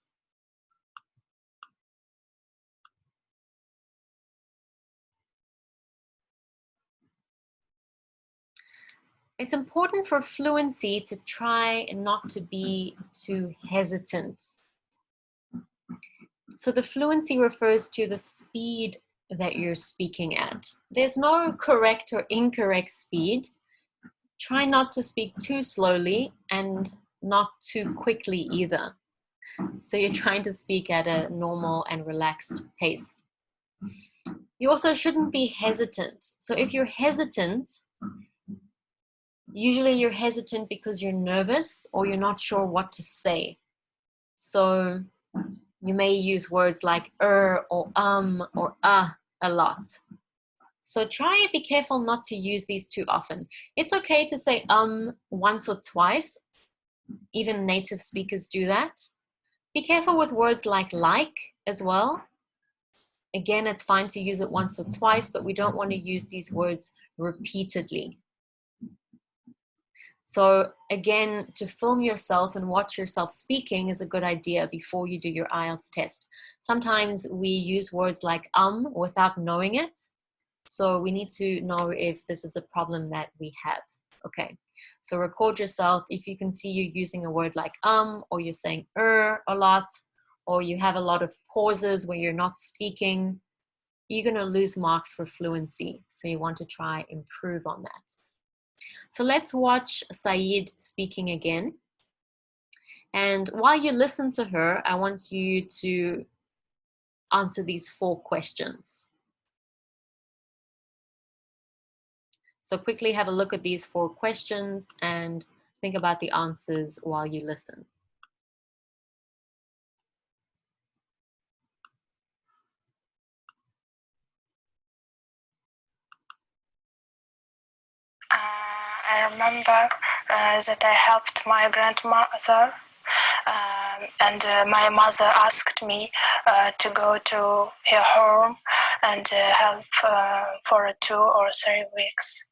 It's important for fluency to try not to be too hesitant. So the fluency refers to the speed that you're speaking at. There's no correct or incorrect speed. Try not to speak too slowly and not too quickly either. So you're trying to speak at a normal and relaxed pace. You also shouldn't be hesitant. So if you're hesitant, usually you're hesitant because you're nervous or you're not sure what to say. So you may use words like or a lot. So try and be careful not to use these too often. It's okay to say once or twice. Even native speakers do that. Be careful with words like as well. Again, it's fine to use it once or twice, but we don't want to use these words repeatedly. So again, to film yourself and watch yourself speaking is a good idea before you do your IELTS test. Sometimes we use words like without knowing it. So we need to know if this is a problem that we have. Okay, so record yourself. If you can see you using a word like or you're saying a lot, or you have a lot of pauses where you're not speaking, you're going to lose marks for fluency. So you want to try improve on that. So let's watch Saeed speaking again. And while you listen to her, I want you to answer these 4 questions. So quickly have a look at these 4 questions and think about the answers while you listen. I remember that I helped my grandmother, and my mother asked me to go to her home and help for 2 or 3 weeks.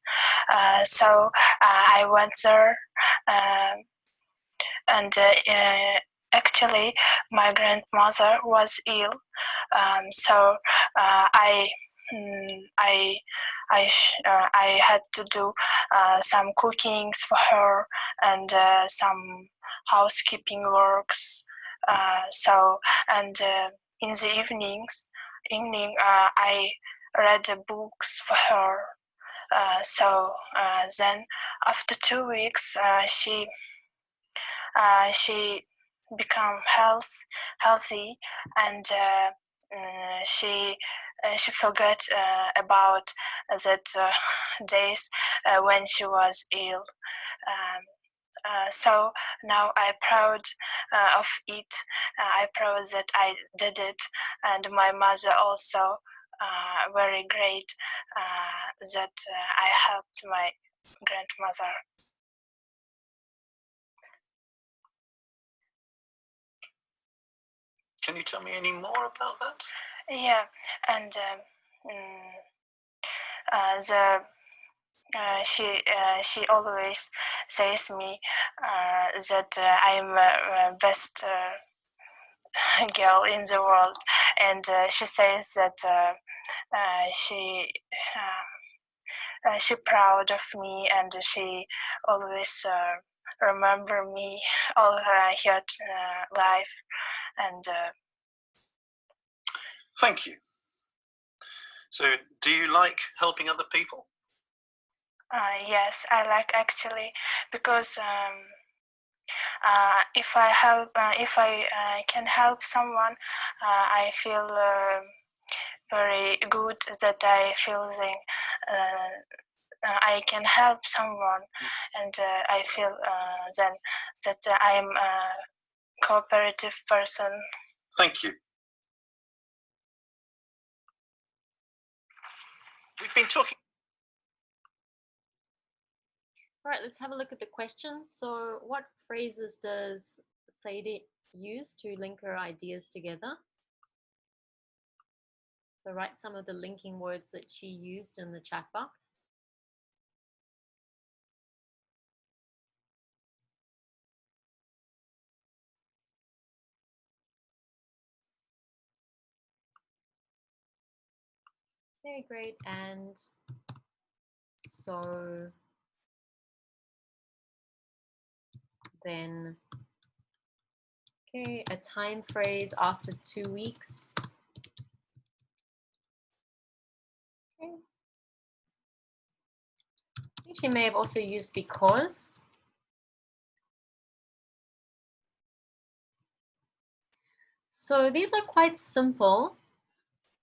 So I went there, and actually my grandmother was ill, so I had to do some cookings for her and some housekeeping works. In the evening, I read the books for her. Then after 2 weeks, she became healthy, and she forgot about that days when she was ill. So now I'm proud of it. I'm proud that I did it, and my mother also very great that I helped my grandmother. Can you tell me any more about that? Yeah, and she always says me that I'm best girl in the world, and she says that she proud of me, and she always remember me all her life, and Thank you. So, do you like helping other people? yes, I like actually, because if I can help someone, I feel very good that I feel I can help someone, and I feel then that I'm a cooperative person. Thank you. We've been talking. All right, let's have a look at the questions. So what phrases does Sadie use to link her ideas together? So write some of the linking words that she used in the chat box. Okay, great. And so then, okay, a time phrase after 2 weeks. Okay. I think she may have also used because. So these are quite simple,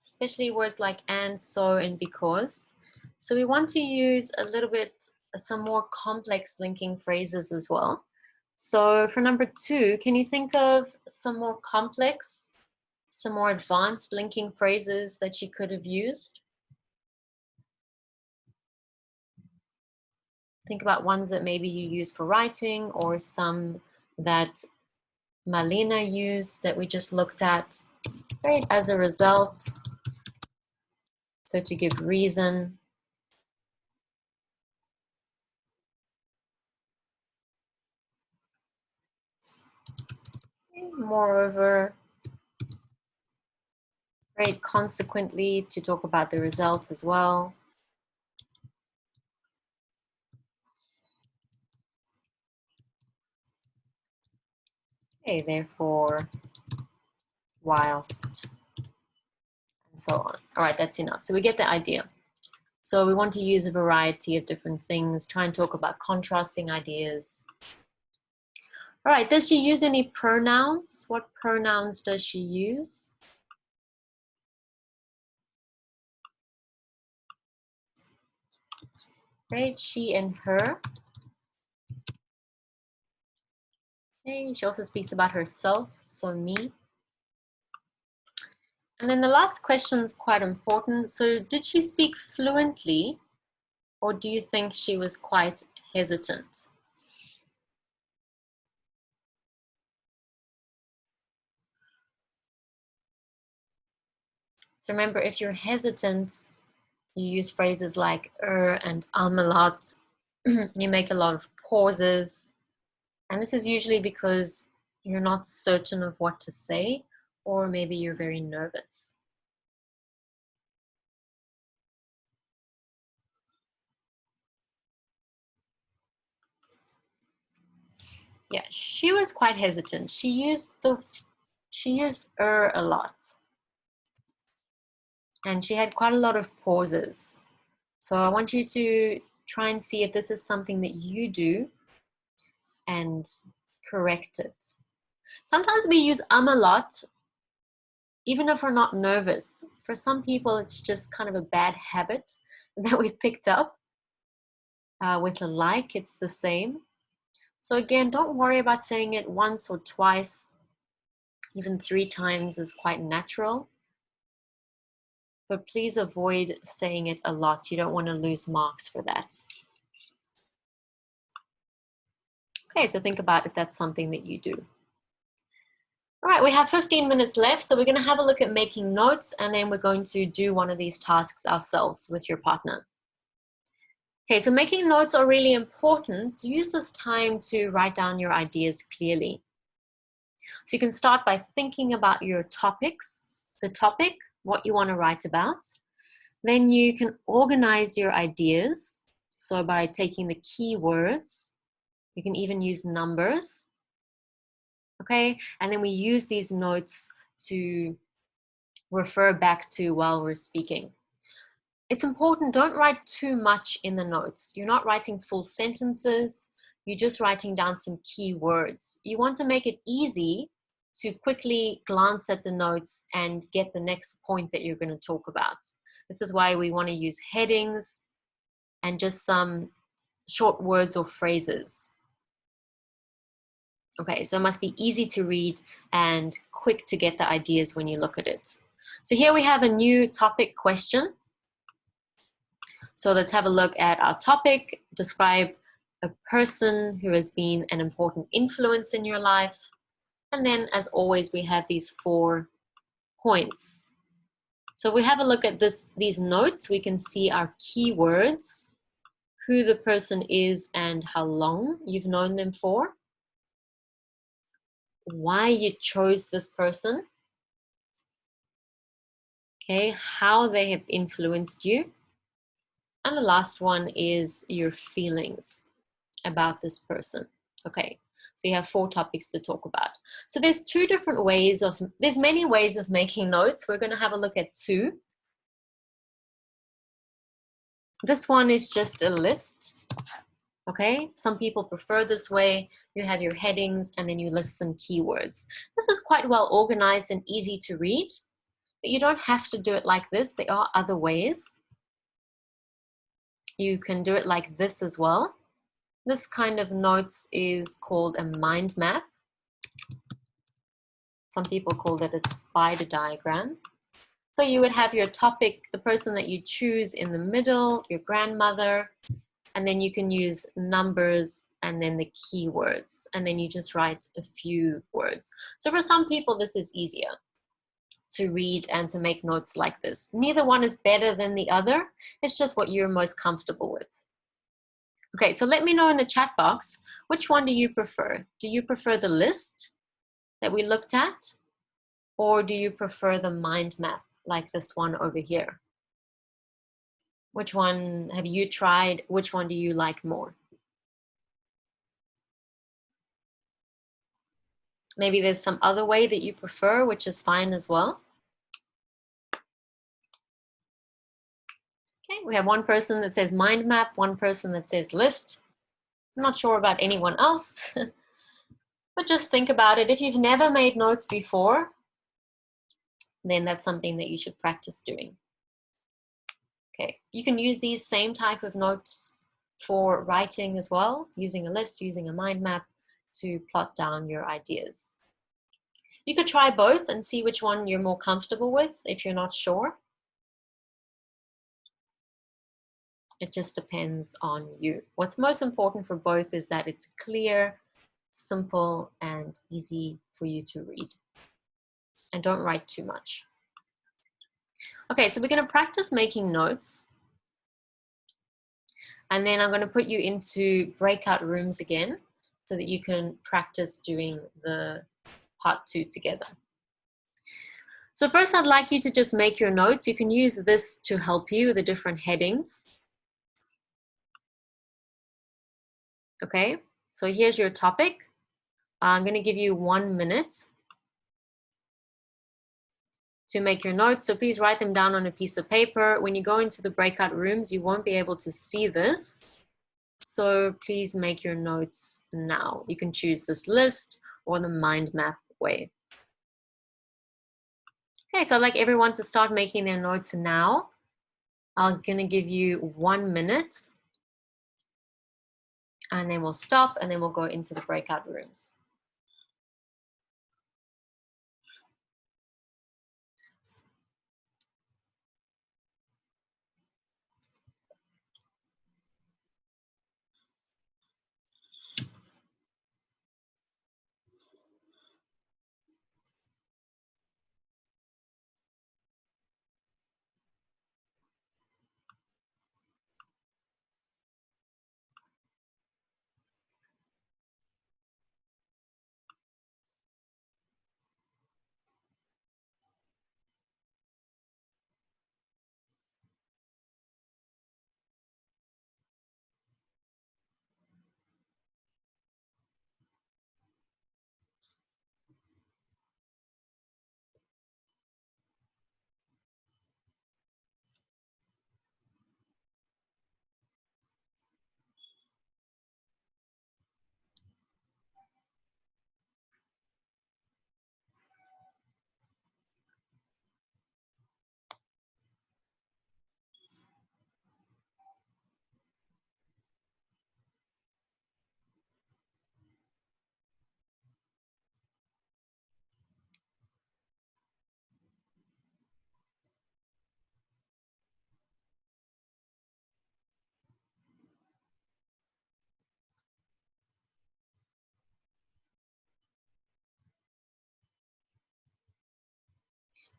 especially words like and, so, and because. So we want to use a little bit, some more complex linking phrases as well. So for number 2, can you think of some more complex, some more advanced linking phrases that you could have used? Think about ones that maybe you use for writing, or some that Malina used that we just looked at. Great, as a result. So to give reason. Moreover, great, consequently, to talk about the results as well. Okay, therefore, whilst, and so on. All right, that's enough. So we get the idea. So we want to use a variety of different things, try and talk about contrasting ideas. All right, does she use any pronouns? What pronouns does she use? Great, she and her. Okay, she also speaks about herself, so me. And then the last question is quite important. So did she speak fluently, or do you think she was quite hesitant? So remember, if you're hesitant, you use phrases like and a lot. You make a lot of pauses. And this is usually because you're not certain of what to say, or maybe you're very nervous. Yeah, she was quite hesitant. She used a lot. And she had quite a lot of pauses. So I want you to try and see if this is something that you do and correct it. Sometimes we use a lot, even if we're not nervous. For some people, it's just kind of a bad habit that we've picked up. With a like, it's the same. So again, don't worry about saying it once or twice. Even 3 times is quite natural. But please avoid saying it a lot. You don't want to lose marks for that. Okay, so think about if that's something that you do. All right, we have 15 minutes left, so we're going to have a look at making notes, and then we're going to do one of these tasks ourselves with your partner. Okay, so making notes are really important. Use this time to write down your ideas clearly. So you can start by thinking about your topics, the topic, what you want to write about. Then you can organize your ideas. So by taking the keywords, you can even use numbers. Okay, and then we use these notes to refer back to while we're speaking. It's important, don't write too much in the notes. You're not writing full sentences, you're just writing down some key words. You want to make it easy to quickly glance at the notes and get the next point that you're going to talk about. This is why we want to use headings and just some short words or phrases. Okay, so it must be easy to read and quick to get the ideas when you look at it. So here we have a new topic question. So let's have a look at our topic. Describe a person who has been an important influence in your life. And then, as always, we have these 4 points. So if we have a look at these notes, we can see our keywords, who the person is and how long you've known them for, why you chose this person, okay, how they have influenced you, and the last one is your feelings about this person. Okay, so you have 4 topics to talk about. So there's many ways of making notes. We're going to have a look at 2. This one is just a list. Okay, some people prefer this way. You have your headings and then you list some keywords. This is quite well organized and easy to read, but you don't have to do it like this. There are other ways. You can do it like this as well. This kind of notes is called a mind map. Some people call it a spider diagram. So you would have your topic, the person that you choose in the middle, your grandmother, and then you can use numbers and then the keywords, and then you just write a few words. So for some people, this is easier to read and to make notes like this. Neither one is better than the other. It's just what you're most comfortable with. Okay, so let me know in the chat box, which one do you prefer? Do you prefer the list that we looked at? Or do you prefer the mind map like this one over here? Which one have you tried? Which one do you like more? Maybe there's some other way that you prefer, which is fine as well. Okay, we have one person that says mind map, one person that says list. I'm not sure about anyone else, but just think about it. If you've never made notes before, then that's something that you should practice doing. Okay, you can use these same type of notes for writing as well, using a list, using a mind map to plot down your ideas. You could try both and see which one you're more comfortable with if you're not sure. It just depends on you. What's most important for both is that it's clear, simple, and easy for you to read. And don't write too much. Okay, so we're going to practice making notes. And then I'm going to put you into breakout rooms again so that you can practice doing the part 2 together. So first I'd like you to just make your notes. You can use this to help you, the different headings. Okay, so here's your topic. I'm going to give you 1 minute to make your notes. So please write them down on a piece of paper. When you go into the breakout rooms, you won't be able to see this. So please make your notes now. You can choose this list or the mind map way. Okay, so I'd like everyone to start making their notes now. I'm going to give you 1 minute. And then we'll stop and then we'll go into the breakout rooms.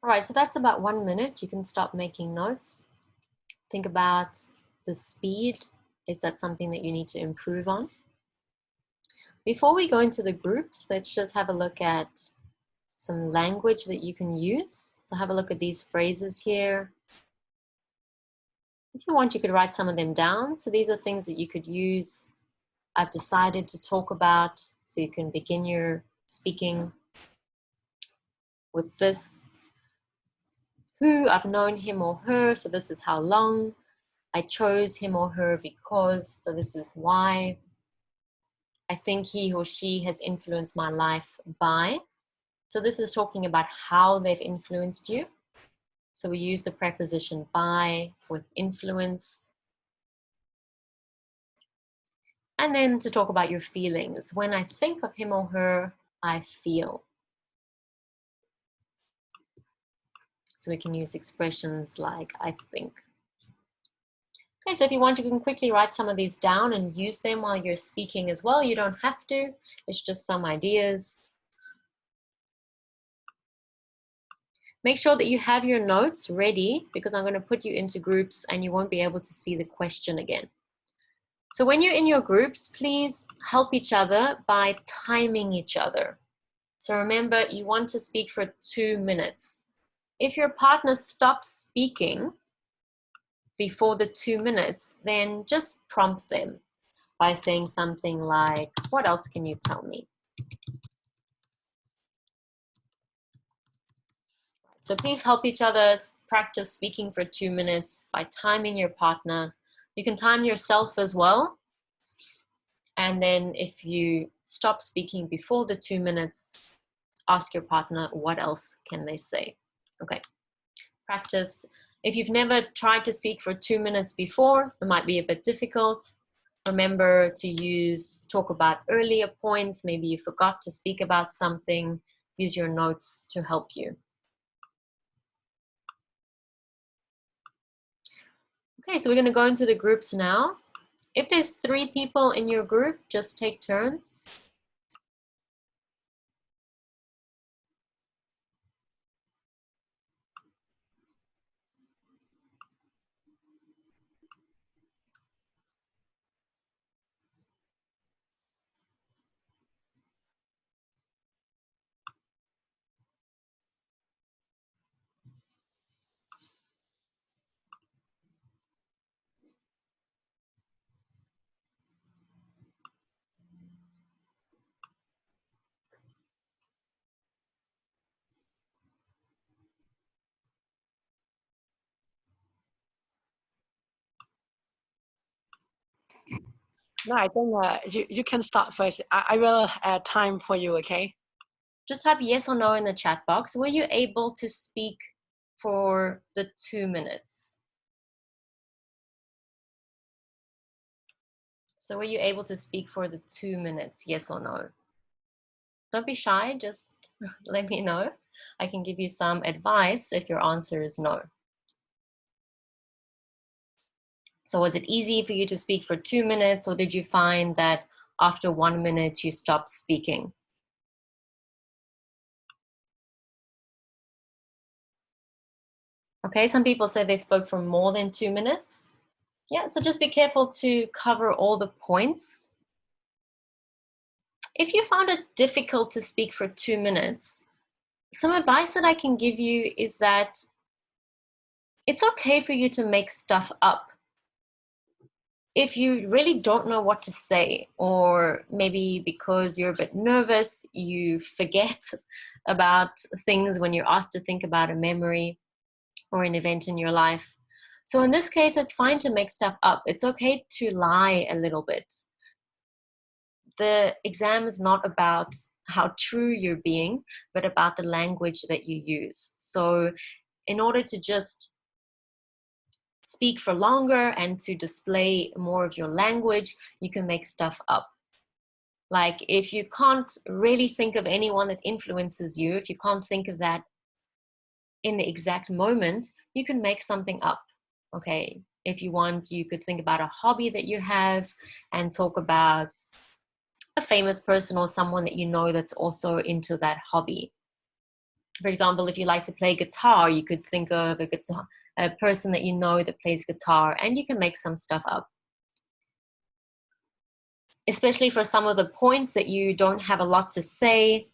All right, so that's about 1 minute. You can stop making notes. Think about the speed. Is that something that you need to improve on? Before we go into the groups, let's just have a look at some language that you can use. So have a look at these phrases here. If you want, you could write some of them down. So these are things that you could use. I've decided to talk about, so you can begin your speaking with this. Who, I've known him or her, so this is how long. I chose him or her because, so this is why. I think he or she has influenced my life by. So this is talking about how they've influenced you. So we use the preposition by with influence. And then to talk about your feelings. When I think of him or her, I feel. So we can use expressions like I think. Okay, so if you want, you can quickly write some of these down and use them while you're speaking as well. You don't have to, it's just some ideas. Make sure that you have your notes ready because I'm going to put you into groups and you won't be able to see the question again. So when you're in your groups, please help each other by timing each other. So remember, you want to speak for 2 minutes. If your partner stops speaking before the 2 minutes, then just prompt them by saying something like, what else can you tell me? So please help each other practice speaking for 2 minutes by timing your partner. You can time yourself as well. And then if you stop speaking before the 2 minutes, ask your partner, what else can they say? Okay, practice. If you've never tried to speak for 2 minutes before, it might be a bit difficult. Remember to talk about earlier points. Maybe you forgot to speak about something. Use your notes to help you. Okay, so we're going to go into the groups now. If there's 3 people in your group, just take turns. No, I think you can start first. I will add time for you, okay? Just type yes or no in the chat box. Were you able to speak for the 2 minutes? So were you able to speak for the 2 minutes, yes or no? Don't be shy, just let me know. I can give you some advice if your answer is no. So was it easy for you to speak for 2 minutes, or did you find that after 1 minute you stopped speaking? Okay, some people say they spoke for more than 2 minutes. Yeah, so just be careful to cover all the points. If you found it difficult to speak for 2 minutes, some advice that I can give you is that it's okay for you to make stuff up. If you really don't know what to say, or maybe because you're a bit nervous, you forget about things when you're asked to think about a memory or an event in your life. So in this case, it's fine to make stuff up. It's okay to lie a little bit. The exam is not about how true you're being, but about the language that you use. So in order to just speak for longer and to display more of your language, you can make stuff up. Like if you can't really think of anyone that influences you, if you can't think of that in the exact moment, you can make something up, okay? If you want, you could think about a hobby that you have and talk about a famous person or someone that you know that's also into that hobby. For example, if you like to play guitar, you could think of a person that you know that plays guitar, and you can make some stuff up. Especially for some of the points that you don't have a lot to say,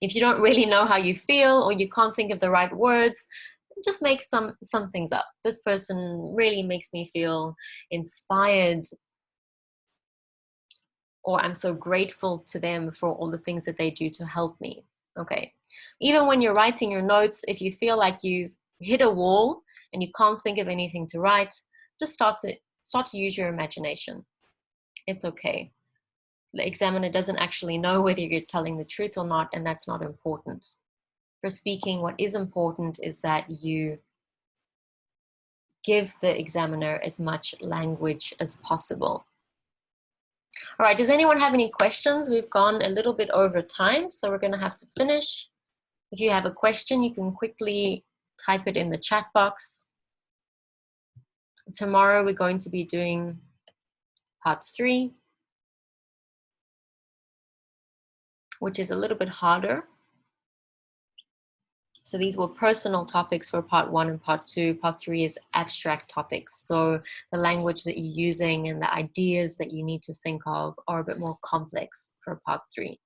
if you don't really know how you feel or you can't think of the right words, just make some things up. This person really makes me feel inspired, or I'm so grateful to them for all the things that they do to help me. Okay. Even when you're writing your notes, if you feel like you've hit a wall and you can't think of anything to write, just start to use your imagination. It's okay. The examiner doesn't actually know whether you're telling the truth or not, and that's not important. For speaking, what is important is that you give the examiner as much language as possible. All right, does anyone have any questions? We've gone a little bit over time, so we're going to have to finish. If you have a question, you can quickly type it in the chat box. Tomorrow, we're going to be doing part 3, which is a little bit harder. So these were personal topics for part 1 and part 2. Part 3 is abstract topics. So the language that you're using and the ideas that you need to think of are a bit more complex for part 3.